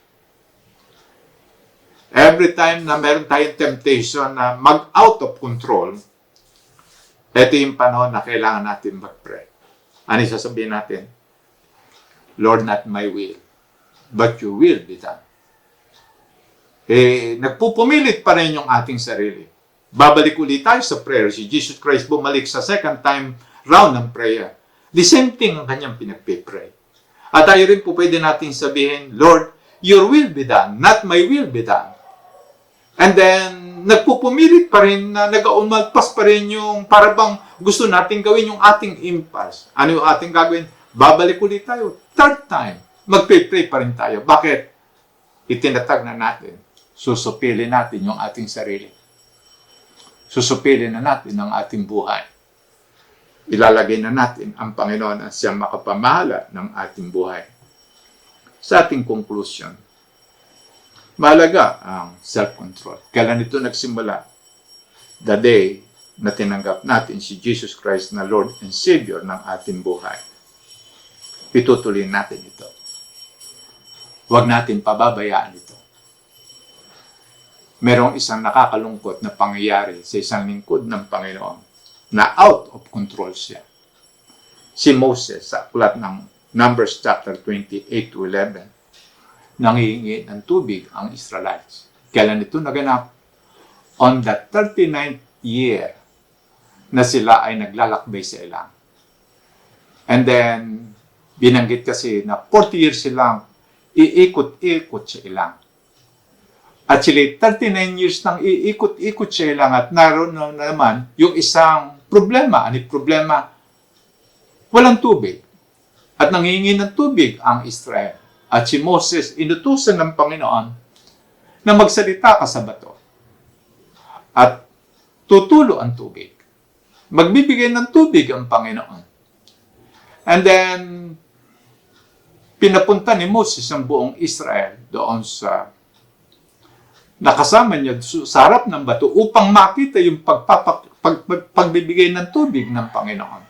Every time na meron tayong temptation na mag-out of control, ito yung panahon na kailangan natin mag-pray. Ano sasabihin natin? Lord, not my will, but your will be done. Nagpupumilit pa rin yung ating sarili. Babalik ulit tayo sa prayer. Si Jesus Christ bumalik sa second time round ng prayer. The same thing ang kanyang pinagpipray. At tayo rin po pwede natin sabihin, Lord, your will be done, not my will be done. And then, nagpupumilit pa rin na nag-umalpas pa rin yung parabang gusto natin gawin yung ating impulse. Ano yung ating gagawin? Babalik ulit tayo. Third time, magpipray pa rin tayo. Bakit? Itinatag na natin. Susupilin natin yung ating sarili. Susupilin na natin ang ating buhay. Ilalagay na natin ang Panginoon ang siyang makapamahala ng ating buhay. Sa ating conclusion, mahalaga ang self-control. Kailan ito nagsimula? The day na tinanggap natin si Jesus Christ na Lord and Savior ng ating buhay. Itutuloy natin ito. Huwag natin pababayaan ito. Merong isang nakakalungkot na pangyayari sa isang lingkod ng Panginoon na out of control siya. Si Moses sa aklat ng Numbers chapter 28-11, nangihingi ng tubig ang Israelites. Kailan ito naganap? On the 39th year na sila ay naglalakbay sa ilang. And then, binanggit kasi na 40 years silang iikot-ikot sa ilang. Actually, 39 years nang iikot-ikot siya lang at naroon na naman yung isang problema. Ano yung problema? Walang tubig. At nangingi ng tubig ang Israel. At si Moses, inutusan ng Panginoon na magsalita ka sa bato. At tutulo ang tubig. Magbibigay ng tubig ang Panginoon. And then, pinapunta ni Moses ang buong Israel doon sa nakasama niya sa harap ng bato upang makita yung pagbibigay ng tubig ng Panginoon.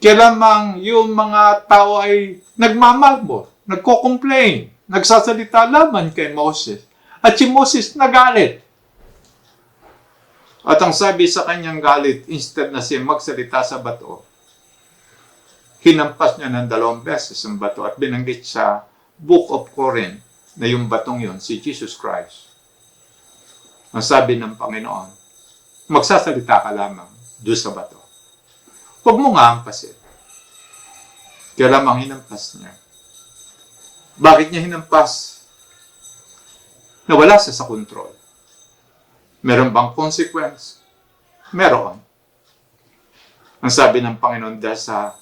Kaya lamang yung mga tao ay nagmamalbo, nagko-complain, nagsasalita laban kay Moses. At si Moses nagalit. At ang sabi sa kanyang galit, instead na siya magsalita sa bato, hinampas niya ng 2 beses ang bato at binanggit sa Book of Corinth na yung batong yun, si Jesus Christ. Ang sabi ng Panginoon, magsasalita ka lamang doon sa bato. Huwag mo nga hampasin. Kaya lamang hinampas niya. Bakit niya hinampas? Nawala siya sa kontrol. Meron bang consequence? Meron. Ang sabi ng Panginoon, dahil sa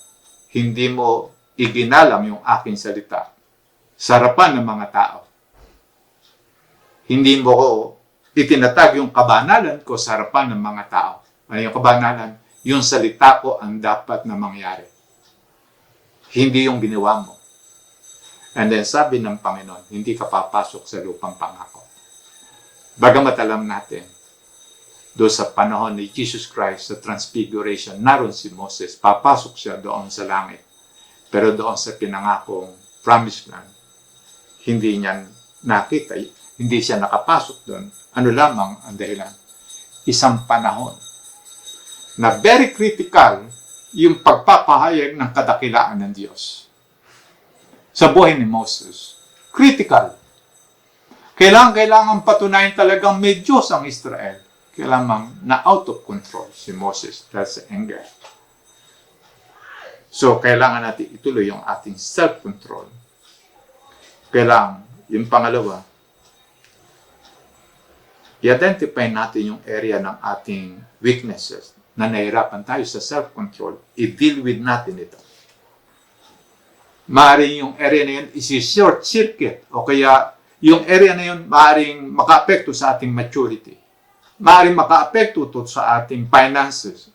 hindi mo iginalam yung aking salita sa harapan ng mga tao. Hindi mo ko itinatag yung kabanalan ko sa harapan ng mga tao. Ano yung kabanalan? Yung salita ko ang dapat na mangyari. Hindi yung ginawa mo. And then sabi ng Panginoon, hindi ka papasok sa lupang pangako. Bagamat alam natin, doon sa panahon ni Jesus Christ sa Transfiguration, naroon si Moses, papasok siya doon sa langit. Pero doon sa pinangakong Promised Land, hindi niya nakita, hindi siya nakapasok doon. Ano lamang ang dahilan? Isang panahon na very critical yung pagpapahayag ng kadakilaan ng Diyos. Sa buhay ni Moses, critical. Kailangan patunayan talagang may Diyos ang Israel. Kaya lamang na out of control si Moses dahil sa anger. So, kailangan natin ituloy yung ating self-control. Kailangan, yung pangalawa, i-identify natin yung area ng ating weaknesses na nahirapan tayo sa self-control. I-deal with natin ito. Maaaring yung area na yun isi-short circuit o kaya yung area na yun maaaring maka-apekto sa ating maturity. Maaaring maka-apekto to sa ating finances.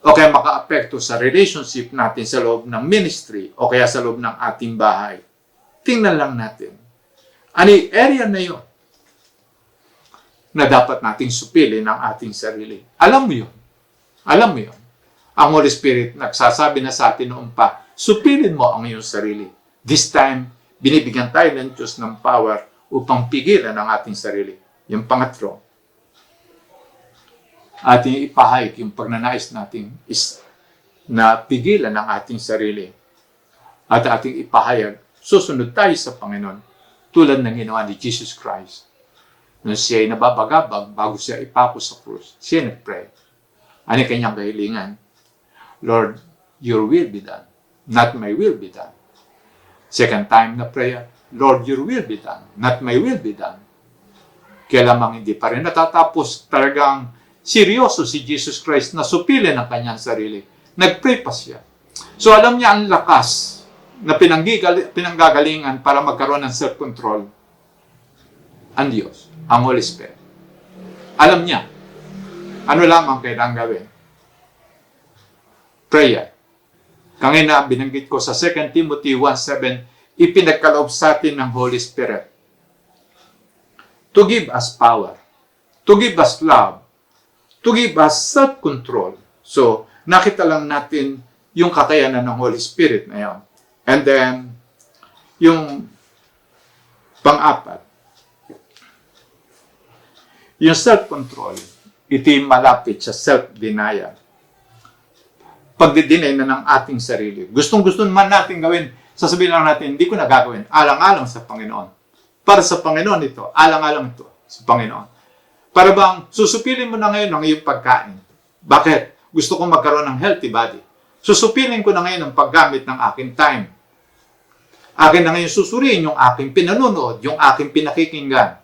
O kaya maka-apekto sa relationship natin sa loob ng ministry o kaya sa loob ng ating bahay. Tingnan lang natin. Ano yung area na yun na dapat nating supilin ang ating sarili? Alam mo yun. Alam mo yun. Ang Holy Spirit nagsasabi na sa atin noon pa, supilin mo ang iyong sarili. This time, binibigyan tayo ng Diyos ng power upang pigilan ang ating sarili. Yung pangatlo, ating ipahayag yung pagnanais natin is na pigilan ang ating sarili at ating ipahayag, susunod tayo sa Panginoon tulad ng ginawa ni Jesus Christ. Nung siya ay nababagabag bago siya ipako sa krus, siya nag-pray. Ano yung kanyang kahilingan? Lord, your will be done, not my will be done. Second time na prayer, Lord, your will be done, not my will be done. Kaya lamang hindi pa rin natatapos, talagang seryoso si Jesus Christ na supilin ang kanyang sarili. Nag-pray pa siya. So alam niya ang lakas na pinanggagalingan para magkaroon ng self-control ang Diyos, ang Holy Spirit. Alam niya. Ano lamang kailangan gawin? Prayer. Kanina binanggit ko sa 2 Timothy 1:7, ipinagkaloob sa atin ng Holy Spirit to give us power, to give us love, to give us self-control. So, nakita lang natin yung kakayanan ng Holy Spirit na yun. And then, yung pang-apat, yung self-control, ito yung malapit sa self-denial. Pagdi-deny na ng ating sarili. Gustong-gusto man natin gawin, sasabihin lang natin, hindi ko na gagawin. Alang-alang sa Panginoon. Para sa Panginoon ito, alang-alang ito sa Panginoon. Para bang susupilin mo na ngayon ang iyong pagkain. Bakit? Gusto kong magkaroon ng healthy body. Susupilin ko na ngayon ang paggamit ng aking time. Akin na ngayon susuriin yung aking pinanunood, yung aking pinakikinggan.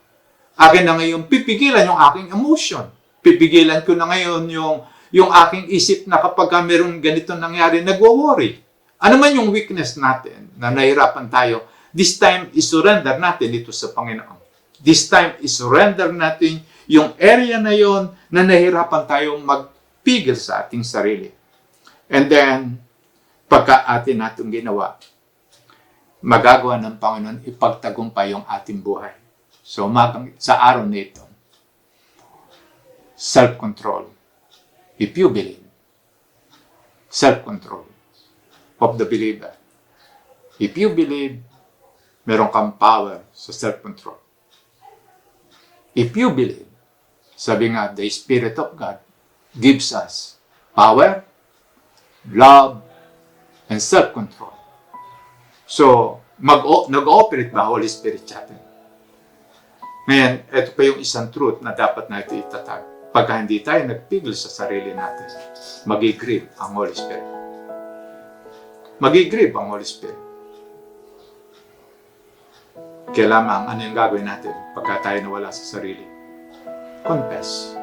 Akin na ngayon pipigilan yung aking emotion. Pipigilan ko na ngayon yung aking isip na kapag mayroong ganito nangyari, nagwo-worry. Ano man yung weakness natin na nahirapan tayo, this time isurrender natin ito sa Panginoon. This time isurrender natin yung area na yon na nahirapan tayong magpigil sa ating sarili. And then, pagka atin natong ginawa, magagawa ng Panginoon ipagtagumpay yung ating buhay. So, sa araw na ito, self-control. If you believe, self-control of the believer. If you believe, meron kang power sa self-control. If you believe, sabi nga, the Spirit of God gives us power, love, and self-control. So, nag-ooperate ba Holy Spirit sa atin? Ngayon, ito pa yung isang truth na dapat natin itatag. Pagka hindi tayo nagpigil sa sarili natin, mag-grieve ang Holy Spirit. Mag-grieve ang Holy Spirit. Kaya lamang, ano yung gagawin natin pagka tayo nawala sa sarili? Confess.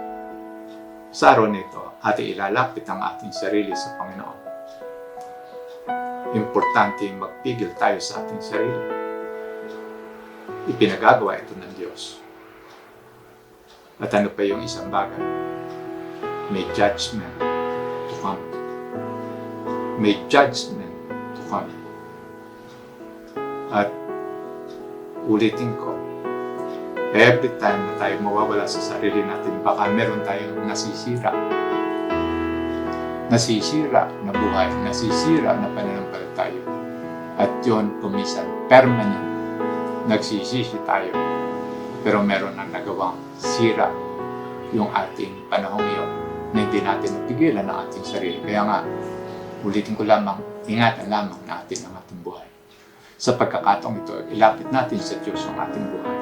Sa araw nito, ating ilalapit ang ating sarili sa Panginoon. Importante magpigil tayo sa ating sarili. Ipinagagawa ito ng Diyos. At ano pa yung isang bagay? May judgment to come. May judgment to come. At ulitin ko, every time na tayo mawawala sa sarili natin, baka meron tayong nasisira. Nasisira na buhay, nasisira na pananampalataya. At yun, kumisan, permanent. Nagsisisi tayo. Pero meron na nagawang sira yung ating panahong iyon na hindi natin napigilan ang ating sarili. Kaya nga, ulitin ko lamang, ingatan lamang natin ang ating buhay. Sa pagkakataong ito, ilapit natin sa Diyos ang ating buhay.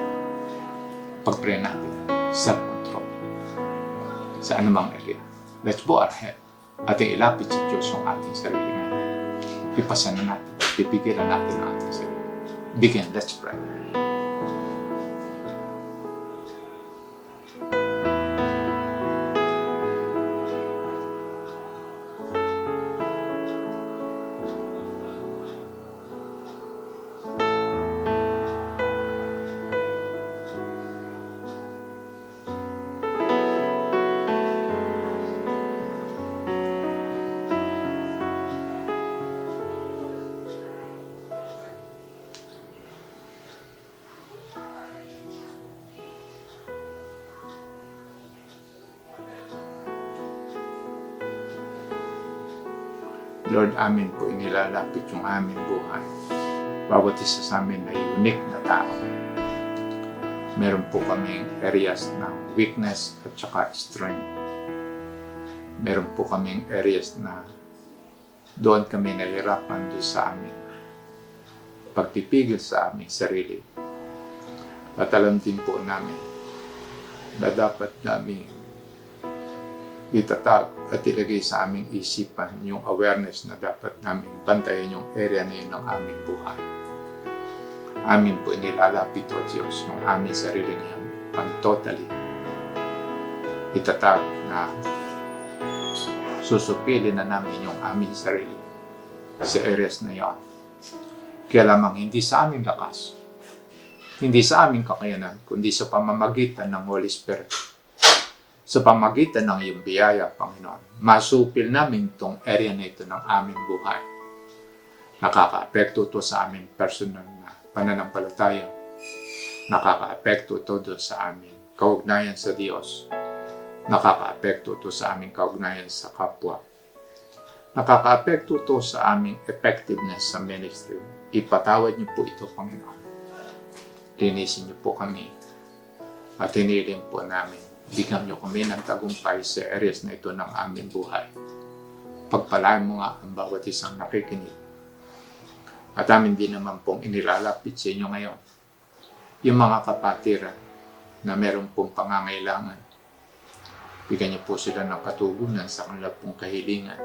Pag-pray natin, self-control. Sa anumang area. Let's bow our head. Ating ilapit sa Diyos ang ating sarili ngayon. Ipasan na natin, pipigilan natin ang ating sarili. Begin, let's pray. Lord, amin po inilalapit yung aming buhay. Bawat isa sa amin na unique na tao. Meron po kaming areas ng weakness at saka strength. Meron po kaming areas na doon kami nahirapan doon sa amin. Pagpipigil sa aming sarili. At alam din po namin na dapat namin itatag at ilagay sa aming isipan yung awareness na dapat namin bantayan yung area na yun ng aming buhay. Amin po inilalapit o Diyos yung aming sarili ngayon pang totally itatag na susupilin na namin yung aming sarili sa areas na yun. Kaya lamang hindi sa aming lakas, hindi sa aming kakayanan, kundi sa pamamagitan ng Holy Spirit. Sa pamagitan ng iyong biyaya, Panginoon, masupil namin itong area na ito ng aming buhay. Nakaka-apekto ito sa aming personal na pananampalataya. Nakaka-apekto ito doon sa aming kaugnayan sa Diyos. Nakaka-apekto ito sa aming kaugnayan sa kapwa. Nakaka-apekto ito sa aming effectiveness sa ministry. Ipatawad niyo po ito, Panginoon. Linisin niyo po kami. At hiniling po namin. Bigyan niyo kami ng tagumpay sa areas na ito ng aming buhay. Pagpalain mo nga ang bawat isang nakikinig. At amin din naman pong inilalapit sa inyo ngayon. Yung mga kapatiran na meron pong pangangailangan. Bigyan niyo po sila ng katugunan sa kanilang pong kahilingan.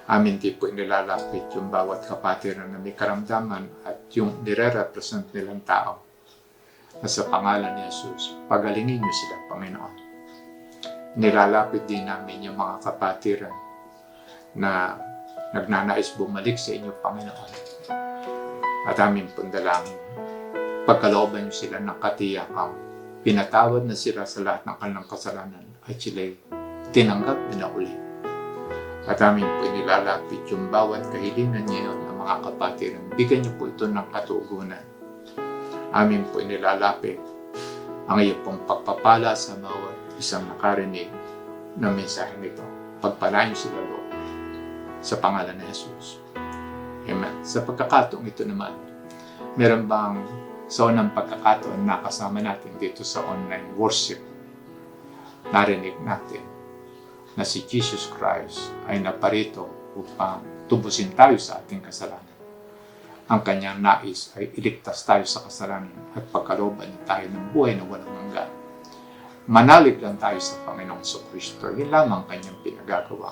Amin din po inilalapit yung bawat kapatiran na may karamdaman at yung nire-represent nilang tao. At sa pangalan ni Jesus, pagalingin niyo sila, Panginoon. Nilalapit din namin yung mga kapatiran na nagnanais bumalik sa inyo, Panginoon. At aming pundalangin, pagkalooban niyo sila ng katiyakang pinatawad na sila sa lahat ng kanilang kasalanan at sila'y tinanggap na uli. At amin po inilalapit yung bawat kahilingan niyo ng mga kapatiran. Bigyan niyo po ito ng katugunan. Amin po inilalapit ang iyong pong pagpapala sa bawat isang nakarinig ng mensahe nito. Pagpalain niyo sila, Lord, sa pangalan ni Jesus. Amen. Sa pagkakataong ito naman, meron bang sa unang pagkakataon na kasama natin dito sa online worship, narinig natin na si Jesus Christ ay naparito upang tubusin tayo sa ating kasalanan. Ang kanyang nais ay iligtas tayo sa kasalanan at pagkalooban tayo ng buhay na walang hanggan. Manalig lang tayo sa Panginoong Kristo. Yun lamang kanyang pinagagawa.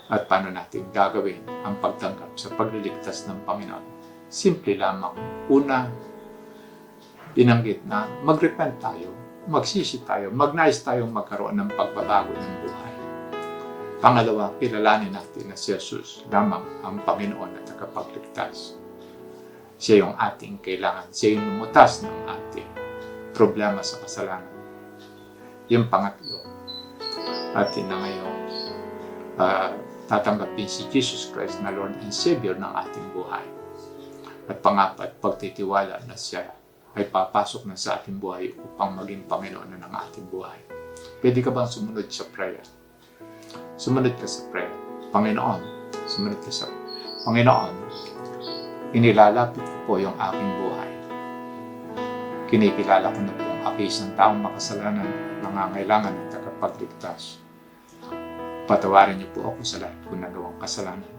At paano natin gagawin ang pagtanggap sa pagliligtas ng Panginoon? Simple lamang. Una, binanggit na mag-repent tayo, magsisi tayo, magnais tayong magkaroon ng pagbabago ng buhay. Pangalawa, kilalanin natin na si Jesus lamang ang Panginoon at tagapagligtas. Siya yung ating kailangan. Siya yung lumutas ng ating problema sa kasalanan. Yung pangatlo, atin na ngayon tatanggapin si Jesus Christ na Lord and Savior ng ating buhay. At pangapat, pagtitiwala na siya ay papasok na sa ating buhay upang maging Panginoon na ng ating buhay. Pwede ka bang sumunod sa prayer? Sumunod ka sa prayer. Panginoon, sumunod ka sa Panginoon, inilalapit ko po yung aking buhay. Kinikilala ko na po ang aking isang taong makasalanan at nangangailangan ng tagapagligtas. Patawarin niyo po ako sa lahat kong nagawang kasalanan.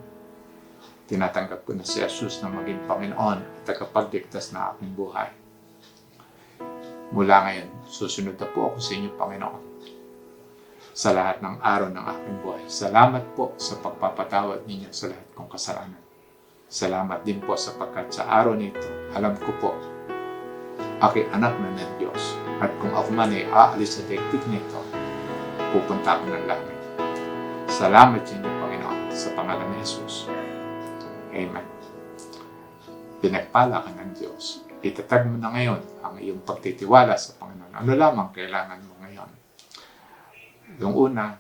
Tinatanggap ko na si Jesus na maging Panginoon at tagapagligtas na aking buhay. Mula ngayon, susunod na po ako sa inyo, Panginoon, sa lahat ng araw ng aking buhay. Salamat po sa pagpapatawad ninyo sa lahat kong kasalanan. Salamat din po sapagkat sa araw nito, alam ko po, aking anak na ng Diyos. At kung ako man ay aalis sa daigdig nito, pupunta ako ng langit. Salamat sa inyo, Panginoon, sa pangalan ni Jesus. Amen. Pinagpala ka ng Diyos. Itatag mo na ngayon ang iyong pagtitiwala sa Panginoon. Ano lamang kailangan mo ngayon? Yung una,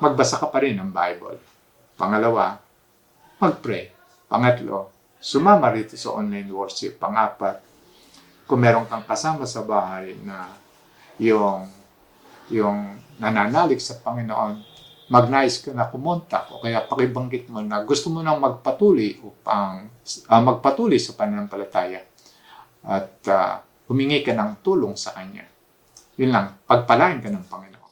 magbasa ka pa rin ng Bible. Pangalawa, mag-pray. Pangatlo, sumama rito sa online worship. Pangapat, kung meron kang kasama sa bahay na yung nananalig sa Panginoon, magnais ka na kumontak o kaya pakibanggit mo na gusto mo nang magpatuloy upang magpatuloy sa pananampalataya at humingi ka ng tulong sa Kanya. Yun lang, pagpalain ka ng Panginoon.